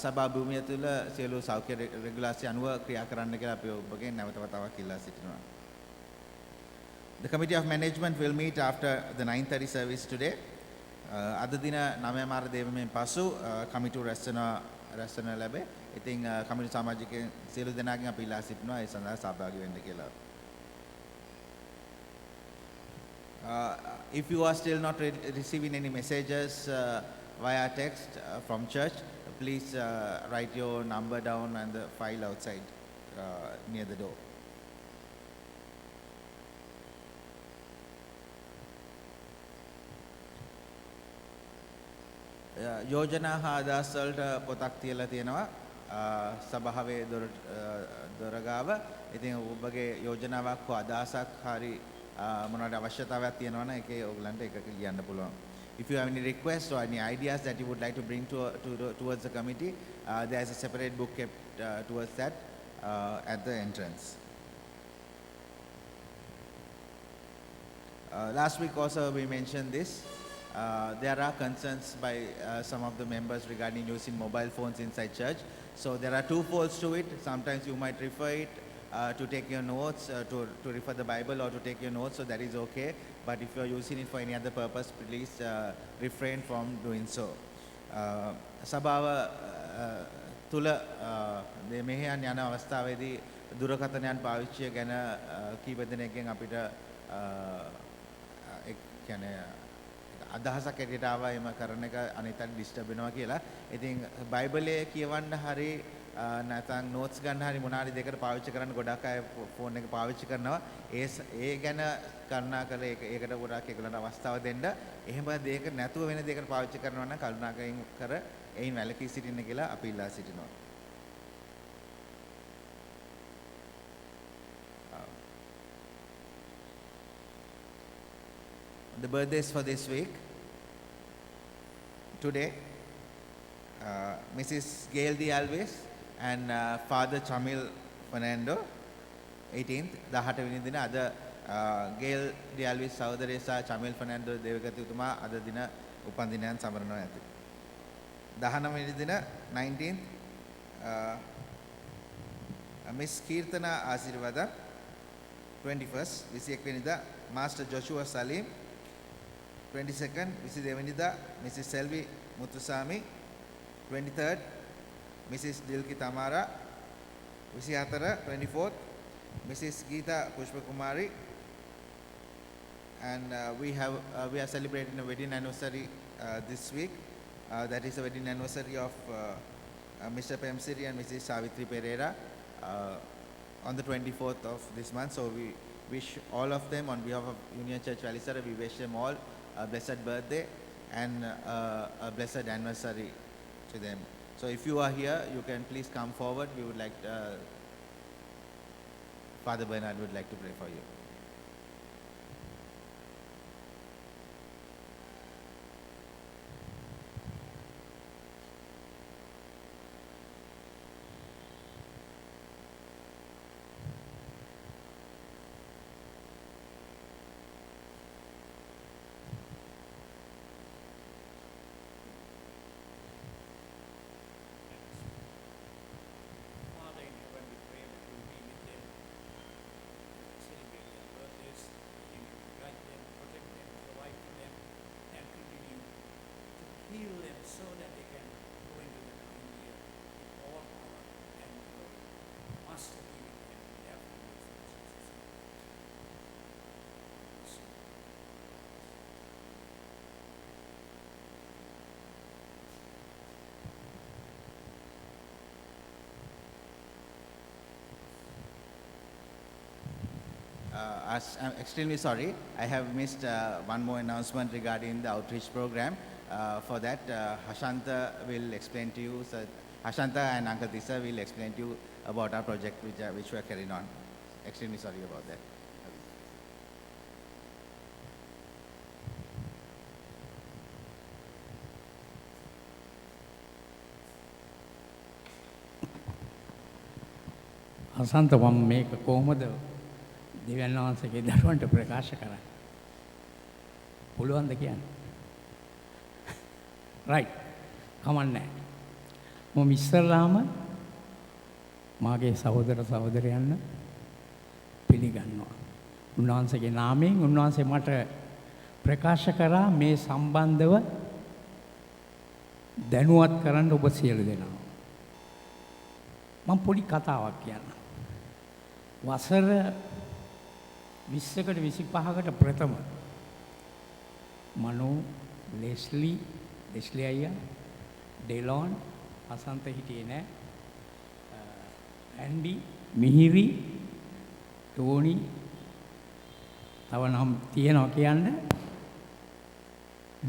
සභා භූමිය තුළ සියලු සෞඛ්‍ය රෙගුලාසි අනුව ක්‍රියා කරන්න කියලා අපි ඔබගෙන් නැවත වතාවක් ඉල්ලා සිටිනවා. The Committee of Management will meet after the 9:30 service today. අද දින 9 මාර දේවමෙන් පසු කමිටු රැස්වෙන ලැබේ. ඉතින් කමිටු සමාජිකයන් සියලු දෙනාගෙන් අපි ඉල්ලා සිටිනවා ඒ සඳහා සහභාගී වෙන්න කියලා. If you are still not receiving any messages via text from church, please write your number down and the file outside near the door. යෝජනා හා අදහස් වලට පොතක් තියලා තියෙනවා සභාවේ දොරගාව. ඉතින් ඔබගේ යෝජනාවක් හෝ අදහසක් හරි මොනවාට අවශ්‍යතාවයක් තියෙනවා නම් ඒකේ ඔයගලන්ට එකක ලියන්න පුළුවන්. If you have any requests or any ideas that you would like to bring towards the committee, there is a separate book kept towards that at the entrance. Last week also we mentioned this. There are concerns by some of the members regarding using mobile phones inside church. So there are two folds to it. Sometimes you might refer it to take your notes, to refer the Bible or to take your notes, so that is okay. But if you are using it for any other purpose, please refrain from doing so. සභාව තුල මෙහෙයන් යන අවස්ථාවේදී දුරකථනයන් පාවිච්චිය ගැන කීප දෙනෙක්ගෙන් අපිට කියන්නේ අදහසක් ඇටියට ආවා එම කරන එක අනිතට ඩිස්ටර්බ් වෙනවා කියලා. ඉතින් බයිබලයේ කියවන්න හරි නැත්නම් නෝට්ස් ගන්න හරි මොනාරි දෙකට පාවිච්චි කරන්න ගොඩක් අය ෆෝන් එක පාවිච්චි කරනවා. ඒ ගැන කරුණාකර ඒකට ගොඩක් ඒගොල්ලන්ට අවස්ථාව දෙන්න. එහෙම දෙයක නැතුව වෙන දෙයකට පාවිච්චි කරනවා නම් කරුණාකරින් කර එයින් වැළකී සිටින්න කියලා අපි ඉල්ලා සිටිනවා. the birthdays for this week. Today, Mrs. Gail D. Alves and Father Chamil Fernando, 18th, 18 වෙනි දින අද ගේල් ඩි ඇල්විස් සහෝදරයා සහ චමිල් ෆර්නැන්ඩෝ දේවගතිතුමා අද දින උපන්දිනයන් සමරනවා ඇති. 19 වෙනි දින 19th Miss Kirtana Asirwada, 21st 21 වෙනිදා Master Joshua Salim, 22nd 22 වෙනිදා Mrs. Selvi Muthusami, 23rd Mrs. Dilki Tamara, 24 24th Mrs. Geeta Pushpakumari, and we are celebrating a wedding anniversary this week. That is the wedding anniversary of Mr. Pemsiri and Mrs. Savitri Pereira on the 24th of this month. So we wish all of them on behalf of Union Church Valisara, we wish them all a blessed birthday and a blessed anniversary to them. So if you are here, you can please come forward. We would like Father Bernard would like to pray for you. Father in heaven, we pray that you will be with them, celebrate their birthdays, you will guide them, protect them, provide for them, and continue to heal them so that they can go into the coming year with all power and glory. Master, be with them, their families, in Jesus' name. I'm extremely sorry. I have missed one more announcement regarding the outreach program. For that, Hashanta will explain to you. So Hashanta and Uncle Tissa will explain to you about our project which we are carrying on. Extremely sorry about that. අසන්ත මම මේක කොහොමද දෙවියන් වහන්සේගේ දරුවන්ට ප්‍රකාශ කරන්නේ? පුළුවන්ද කියන්නේ? right. කමන්නේ. මම ඉස්සරලාම මාගේ සහෝදර සහෝදරයන් පිළිගන්නවා. උන්වහන්සේගේ නාමයෙන් උන්වහන්සේ මට ප්‍රකාශ කරා මේ සම්බන්ධව දැනුවත් කරන්න ඔබ සියලු දෙනා. මම පොඩි කතාවක් කියන්නම්. වසර 20කට 25කට ප්‍රථම මනෝ ලෙස්ලි අයියා ඩෙලොන් අසන්ත හිටියේ නෑ ඇන්ඩි මිහිරි ටෝනි තව නම් තියෙනවා කියන්න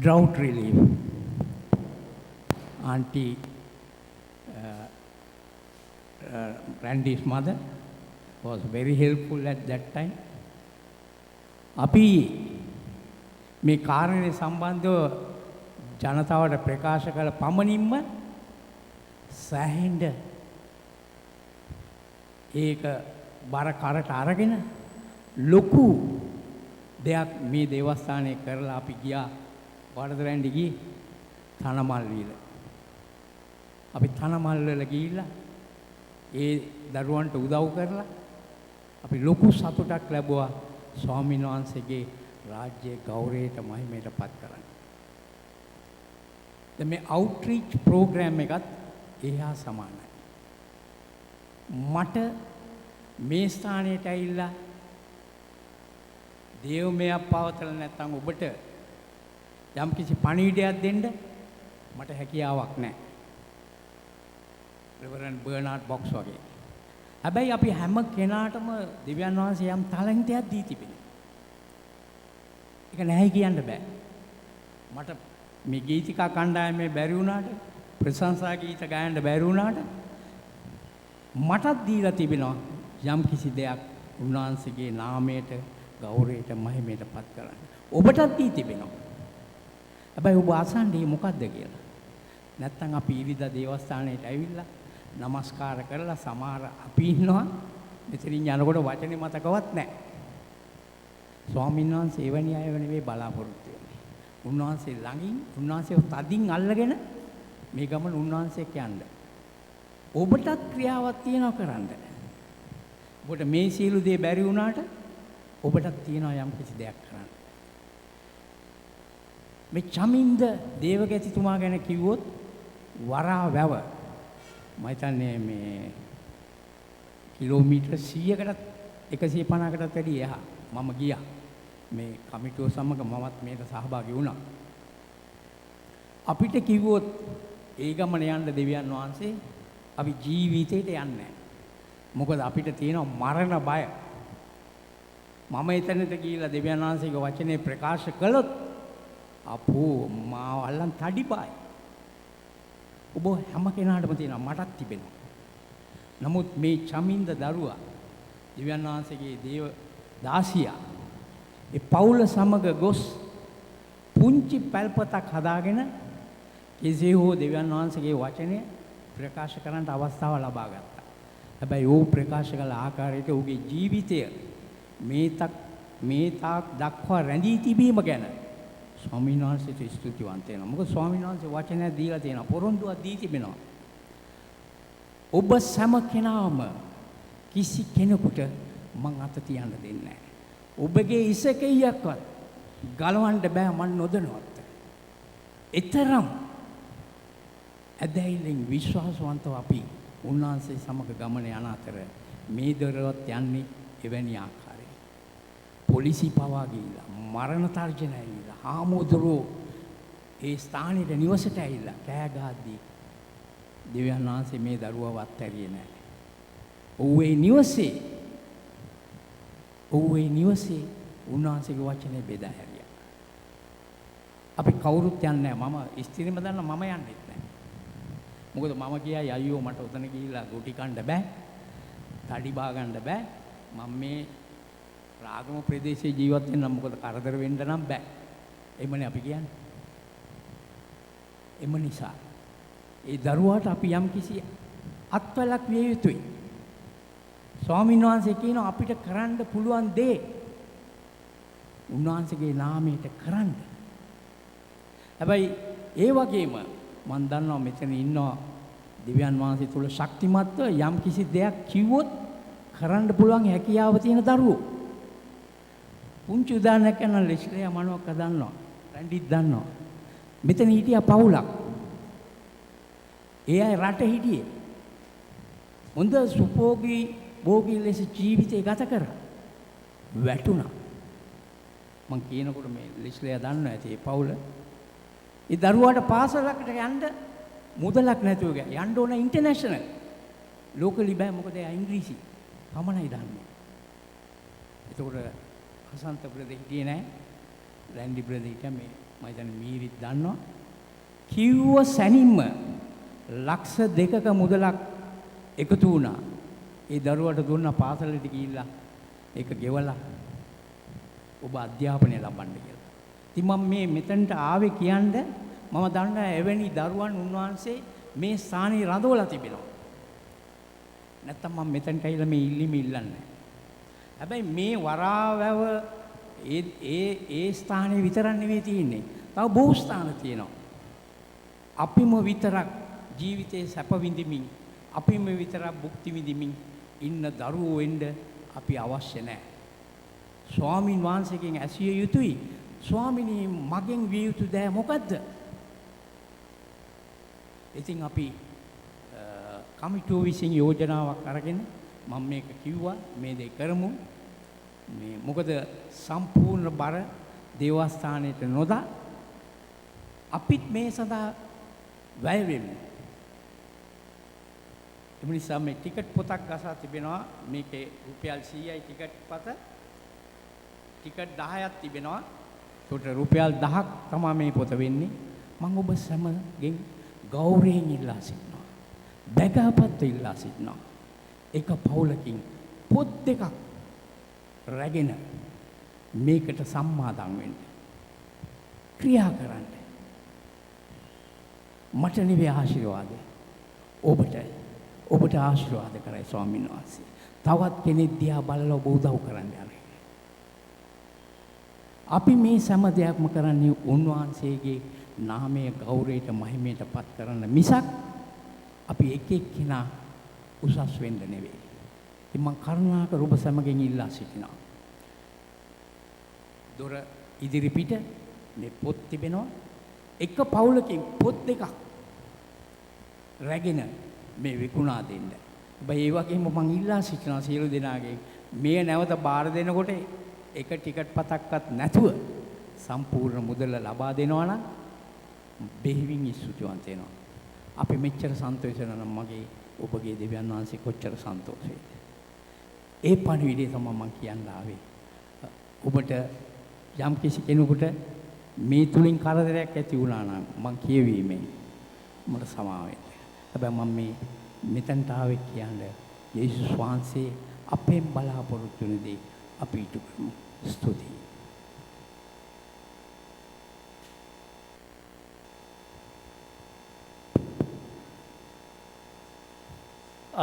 drought relief auntie Randy's mother was very helpful at that time. අපි මේ කාර්යයේ සම්බන්ධව ජනතාවට ප්‍රකාශ කළ පමණින්ම සෑහෙන්න ඒක බර කරට අරගෙන ලොකු දෙයක් මේ දේවස්ථානයේ කරලා අපි ගියා වඩදරැන්ඩි ගියේ තනමල් වීල. අපි තනමල් වල ගිහිල්ලා ඒ දරුවන්ට උදව් කරලා අපි ලොකු සතුටක් ලැබුවා ස්වාමීන් වහන්සේගේ රාජ්‍ය ගෞරවයට මහිමයට පත් කරන්න. දැන් මේ අවුට්‍රීච් ප්‍රෝග්‍රෑම් එකත් එහා සමානයි. මට මේ ස්ථානයට ඇවිල්ලා දේවමයක් පවතල නැත්නම් ඔබට යම් කිසි පණිවිඩයක් දෙන්න මට හැකියාවක් නැහැ. රෙවරන්ඩ් බර්නාඩ් බොක්ස් වගේ. හැබැයි අපි හැම කෙනාටම දෙවියන් වහන්සේ යම් ටැලන්ටයක් දී තිබෙනවා. ඒක නැහැ කියන්න බෑ. මට මේ ගීතිකා කණ්ඩායමේ බැරි වුණාට ප්‍රශංසා ගීත ගායන්න බැරි වුණාට මටත් දීලා තිබෙනවා යම් කිසි දෙයක් උන්වහන්සේගේ නාමයට ගෞරවයට මහිමයට පත් කරන්න. ඔබටත් දී තිබෙනවා. හැබැයි ඔබ අසන්නේ මොකද්ද කියලා. නැත්තම් අපි ඊරිදා දේවස්ථානයට ඇවිල්ලා নমස්කාර කරලා සමහර අපි ඉන්නවා මෙතනින් යනකොට වචනේ මතකවත් නැහැ. ස්වාමීන් වහන්සේ එවැනි අයව නෙවෙයි බලාපොරොත්තු වෙන්නේ. උන්වහන්සේ ළඟින් උන්වහන්සේව තදින් අල්ලගෙන මේ ගමන උන්වහන්සේ යන්න. ඔබටත් ක්‍රියාවක් තියෙනවා කරන්න. ඔබට මේ සියලු දේ බැරි වුණාට ඔබටත් තියෙනවා යම් කිසි දෙයක් කරන්න. මේ චමින්ද දේවගැතිතුමා ගැන කිව්වොත් වරා වැව මම හිතන්නේ මේ කිලෝමීටර් 100කටත් 150කටත් වැඩි එහා මම ගියා. මේ කමිටුව සමග මමත් මේකට සහභාගී වුණා. අපිට කිව්වොත් ඒ ගමන යන්න දෙවියන් වහන්සේ අපි ජීවිතේට යන්නේ නැහැ. මොකද අපිට තියෙන මරණ බය. මම එතනට ගිහිල්ලා දෙවියන් වහන්සේගේ වචනේ ප්‍රකාශ කළොත් අපෝ මාව අල්ලන් තඩිපායි. ඔබ හැම කෙනාටම තියෙනවා මටත් තිබෙනවා. නමුත් මේ චමින්ද දරුවා දෙවියන් වහන්සේගේ දේව දාසියා ඒ පවුල සමග ගොස් පුංචි පැල්පතක් හදාගෙන කෙසේ හෝ දෙවියන් වහන්සේගේ වචනය ප්‍රකාශ කරන්න අවස්ථාව ලබා ගත්තා. හැබැයි ਉਹ ප්‍රකාශ කළ ආකාරයට ඔහුගේ ජීවිතය මේ තාක් දක්වා රැඳී තිබීම ගැන ස්වාමීන් වහන්සේට ස්තුතිවන්ත වෙනවා. මොකද ස්වාමීන් වහන්සේ වචනය දීලා තියෙනවා. පොරොන්දුවක් දී තිබෙනවා. ඔබ සෑම කෙනාම කිසි කෙනෙකුට මං අත තියන්න දෙන්නේ නැහැ. ඔබගේ ඉසකෙයියක්වත් ගලවන්න බෑ මන් නොදනවත්. එතරම් ඇදහිල්ලෙන් විශ්වාසවන්තව අපි උන්වහන්සේ සමග ගමන යන අතර මේ දරවත් යන්නේ එවැනි ආකාරයෙන්. පොලිසි පවා ගිහිල්ලා මරණ තර්ජන ඇවිල්ලා හාමුදුරුවෝ ඒ ස්ථානෙට නිවසට ඇවිල්ලා කෑ ගහද්දී දෙවියන් වහන්සේ මේ දරුවව අත්හැරියේ නැහැ. ඔව් ඒ නිවසේ උන්වහන්සේගේ වචනේ බෙදා හැරියා. අපි කවුරුත් යන්නේ නැහැ. මම ස්ථිරම දන්නා මම යන්නෙත් නැහැ. මොකද මම කියයි අයියෝ මට උතන ගිහිල්ලා ගොටි කන්න බෑ. තඩි බා ගන්න බෑ. මම මේ රාගම ප්‍රදේශයේ ජීවත් වෙන්න මොකද කරදර වෙන්න නම් බෑ. එමනේ අපි කියන්නේ. එම නිසා ඒ දරුවාට අපි යම් කිසි අත්වලක් විය යුතුයි. ස්වාමීන් වහන්සේ කියනවා අපිට කරන්න පුළුවන් දේ උන්වහන්සේගේ නාමයට කරන්න. හැබැයි ඒ වගේම මම දන්නවා මෙතන ඉන්නවා දිව්‍යන් වහන්සේ තුල ශක්තිමත්ව යම් කිසි දෙයක් කිව්වොත් කරන්න පුළුවන් හැකියාව තියෙන දරුවෝ. පුංචි උදාහරණයක් ගන්න ලෙස්ලිය මනෝක දන්නවා. රැන්ඩිත් දන්නවා. මෙතන හිටියා පවුලක්. ඒ අය රට හිටියේ. හොඳ සුපෝගී භෝගී ලෙස ජීවිතය ගත කරා. වැටුණා. මං කියනකොට මේ ලෙස්ලිය දන්නවා ඇති ඒ පවුල. ඒ දරුවාට පාසලකට යන්න මුදලක් නැතුව ගියා. යන්න ඕන ඉන්ටර්නැෂනල්. ලෝකලි බෑ මොකද එයා ඉංග්‍රීසි. පමණයි දන්නේ. එතකොට හසන්ත බ්‍රදර් හිටියේ නෑ. රැන්ඩි බ්‍රදර් හිටියා මේ මම හිතන්නේ මීරිත් දන්නවා. කිව්ව සැනින්ම ලක්ෂ 2ක මුදලක් එකතු වුණා. ඒ දරුවට දුන්නා පාසලට ගිහිල්ලා ඒක ගෙවලා ඔබ අධ්‍යාපනය ලබන්න කියලා. ඉතින් මම මේ මෙතනට ආවේ කියන්නේ මම දන්නා එවැනි දරුවන් උන්වහන්සේ මේ ස්ථානයේ රඳවලා තිබෙනවා. නැත්තම් මම මෙතනට ඇවිල්ලා මේ ඉල්ලීම ඉල්ලන්නේ. හැබැයි මේ වරාවැව ඒ ස්ථානයේ විතරක් නෙවෙයි තියෙන්නේ. තව බොහෝ ස්ථාන තියෙනවා. අපිම විතරක් ජීවිතේ සැප විඳිමින් අපිම විතරක් භුක්ති විඳිමින් ඉන්න දරුවෝ වෙන්න අපි අවශ්‍ය නැහැ. ස්වාමින් වහන්සේගෙන් ඇසිය යුතුයි. ස්වාමිනී මගෙන් විය යුතු දේ මොකද්ද? ඉතින් අපි කමිටුව විසින් යෝජනාවක් අරගෙන මම මේක කිව්වා මේ දේ කරමු. මේ මොකද සම්පූර්ණ බර දේවස්ථානයට නොදා අපිත් මේ සඳහා වැය වෙමු. ඒ නිසා මේ ටිකට් පොතක් ගසා තිබෙනවා. මේකේ රුපියල් 100යි ටිකට් පත. ටිකට් 10ක් තිබෙනවා. ඒකට රුපියල් 1000ක් තමයි මේ පොත වෙන්නේ. මම ඔබ සැමගෙන් ගෞරවයෙන් ඉල්ලා සිටිනවා. බැගාපත් ඉල්ලා සිටිනවා. එක පවුලකින් පොත් දෙකක් රැගෙන මේකට සම්මාදම් වෙන්න. ක්‍රියා කරන්න. මට නෙවෙයි ආශිර්වාදය. ඔබට ආශිර්වාද කරයි ස්වාමීන් වහන්සේ. තවත් කෙනෙක් දිහා බලලා ඔබ උදව් කරන්න යන්නේ. අපි මේ සෑම දෙයක්ම කරන්නේ උන්වහන්සේගේ නාමයේ ගෞරවයට මහිමයට පත් කරන්න මිසක් අපි එක එක්කිනා උසස් වෙන්න නෙවෙයි. ඉතින් මම කරුණාකර ඔබ සමගින් ඉල්ලා සිටිනවා. දොර ඉදිරි පිට මේ පොත් තිබෙනවා. එක පවුලකින් පොත් දෙකක් රැගෙන මේ විකුණා දෙන්න. හැබැයි ඒ වගේම මම ඉල්ලා සිටිනවා සියලු දෙනාගෙන් මේ නැවත බාර දෙනකොට එක ටිකට් පතක්වත් නැතුව සම්පූර්ණ මුදල ලබා දෙනවා නම් බෙහෙවින් ස්තුතිවන්ත වෙනවා. අපි මෙච්චර සන්තෝෂ වෙනවා නම් මගේ ඔබගේ දෙවියන් වහන්සේ කොච්චර සන්තෝෂ වේද. ඒ පණිවිඩය තමයි මම කියන්න ආවේ. ඔබට යම් කිසි කෙනෙකුට මේ තුලින් කරදරයක් ඇති වුණා නම් මම කියවීමෙන් මට සමාව වෙන්න. හැබැයි මම මේ මෙතනට ආවේ කියන්නේ යේසුස් වහන්සේ අපෙන් බලාපොරොත්තු වෙන දේ අපි ඉටු කරමු. ස්තුතියි.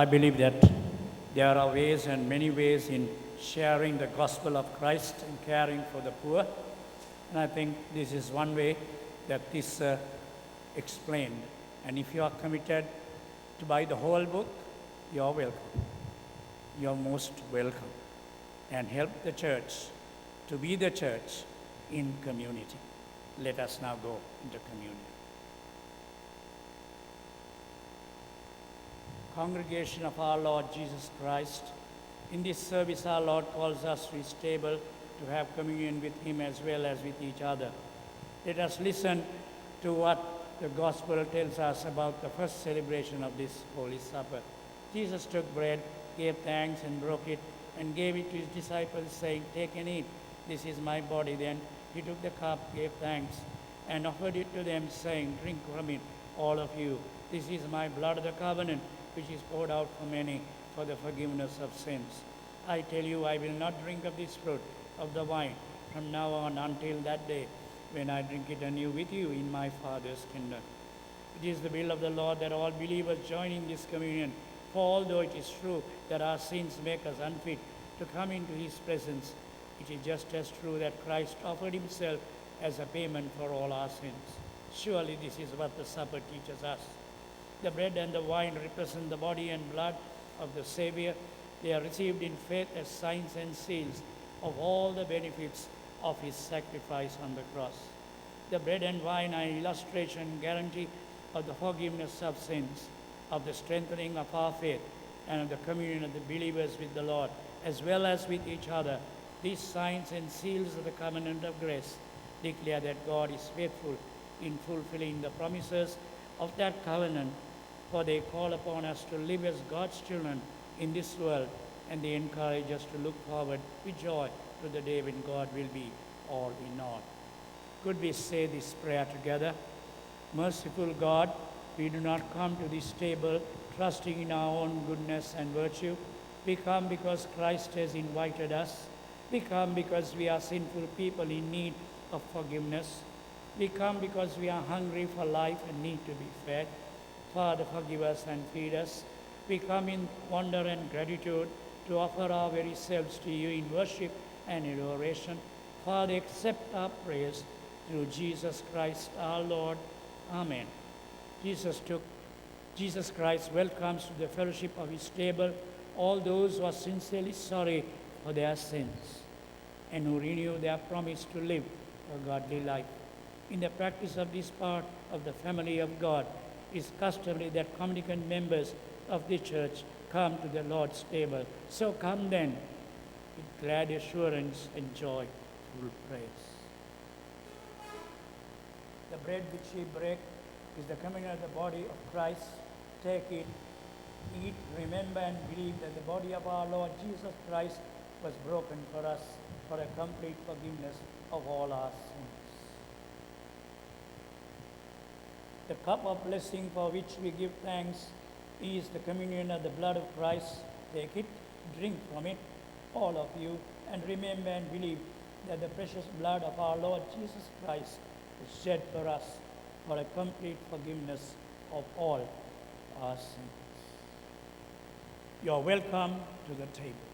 I believe that there are ways and many ways in sharing the gospel of Christ and caring for the poor. And I think this is one way that this explained. And if you are committed to buy the whole book, you are welcome. You are most welcome. And help the church to be the church in community. Let us now go into communion. Congregation of our Lord Jesus Christ, in this service our Lord calls us to his table to have communion with him as well as with each other. Let us listen to what the gospel tells us about the first celebration of this Holy Supper. Jesus took bread, gave thanks and broke it and gave it to his disciples, saying, "Take and eat, this is my body." Then he took the cup, gave thanks and offered it to them, saying, "Drink from it, all of you. This is my blood of the covenant, which is poured out for many for the forgiveness of sins. I tell you, I will not drink of this fruit of the vine from now on until that day when I drink it anew with you in my Father's kingdom." It is the will of the Lord that all believers join in this communion. For although it is true that our sins make us unfit to come into his presence, it is just as true that Christ offered himself as a payment for all our sins. Surely this is what the supper teaches us. The bread and the wine represent the body and blood of the Savior. They are received in faith as signs and seals of all the benefits of his sacrifice on the cross. The bread and wine are an illustration and guarantee of the forgiveness of sins, of the strengthening of our faith, and of the communion of the believers with the Lord, as well as with each other. These signs and seals of the covenant of grace declare that God is faithful in fulfilling the promises of that covenant, for they call upon us to live as God's children in this world, and they encourage us to look forward with joy to the day when God will be all in all. Could we say this prayer together? Merciful God, we do not come to this table trusting in our own goodness and virtue. We come because Christ has invited us. We come because we are sinful people in need of forgiveness. We come because we are hungry for life and need to be fed. Father, forgive us and feed us. We come in wonder and gratitude to offer our very selves to you in worship and adoration. Father, accept our prayers through Jesus Christ our Lord. Amen. Jesus Christ welcomes to the fellowship of his table all those who are sincerely sorry for their sins and who renew their promise to live a godly life. In the practice of this part of the family of God, it is customary that communicant members of the church come to the Lord's table. So come then with glad assurance and joyful praise. The bread which we break is the communion of the body of Christ. Take it, eat, remember and believe that the body of our Lord Jesus Christ was broken for us for a complete forgiveness of all our sins. The cup of blessing for which we give thanks is the communion of the blood of Christ. Take it, drink from it, all of you, and remember and believe that the precious blood of our Lord Jesus Christ is shed for us for a complete forgiveness of all our sins. You are welcome to the table.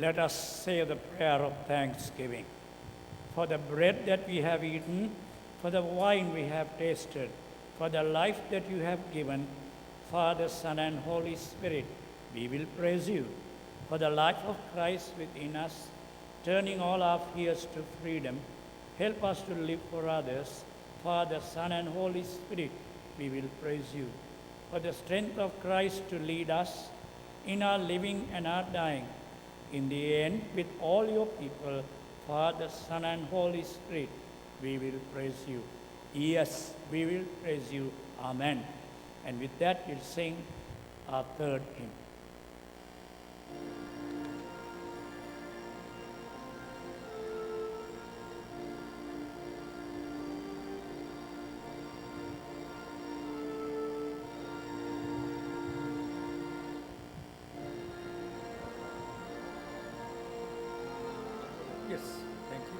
let us say the prayer of thanksgiving for the bread that we have eaten, for the wine we have tasted, for the life that you have given, Father, Son, and Holy Spirit. We will praise you for the life of Christ within us, turning all our fears to freedom. Help us to live for others. Father, Son, and Holy Spirit, we will praise you for the strength of Christ to lead us in our living and our dying. In the end, with all your people, Father, Son, and Holy Spirit, we will praise you. Yes, we will praise you. Amen. And with that, we'll sing our third hymn. Yes, thank you.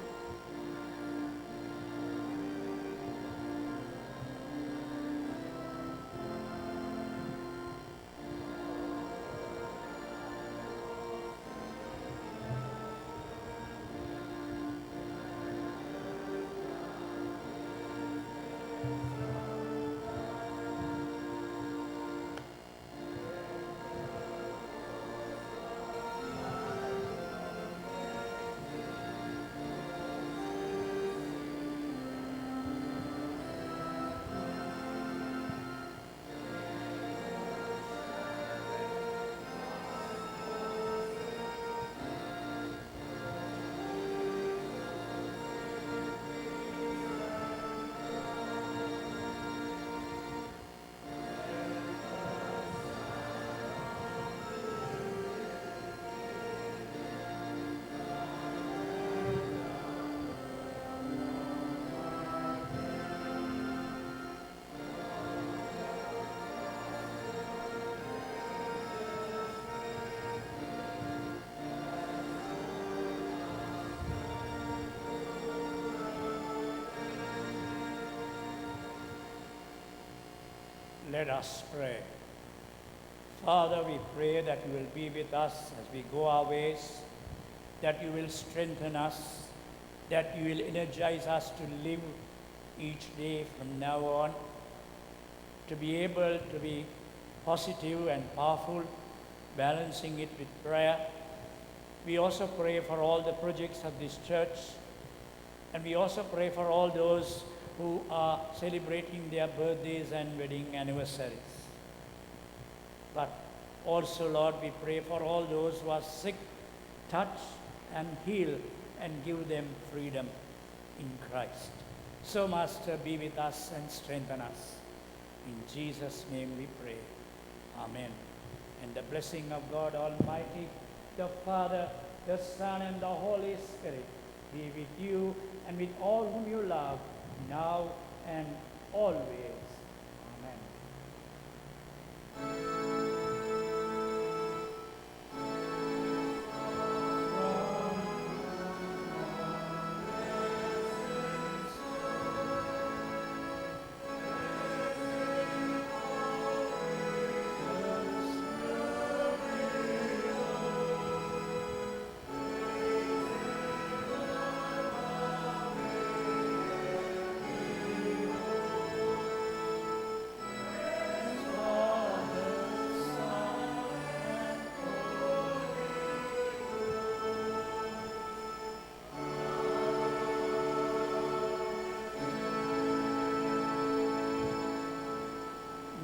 Let us pray. Father, we pray that you will be with us as we go our ways, that you will strengthen us, that you will energize us to live each day from now on, to be able to be positive and powerful, balancing it with prayer. We also pray for all the projects of this church, and we also pray for all those who are celebrating their birthdays and wedding anniversaries. But also, Lord, we pray for all those who are sick, touch and heal and give them freedom in Christ. So, Master, be with us and strengthen us. In Jesus' name we pray. Amen. And the blessing of God Almighty, the Father, the Son, and the Holy Spirit be with you and with all whom you love, now and always. Amen.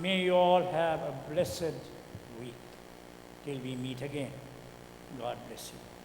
May you all have a blessed week till we meet again. God bless you.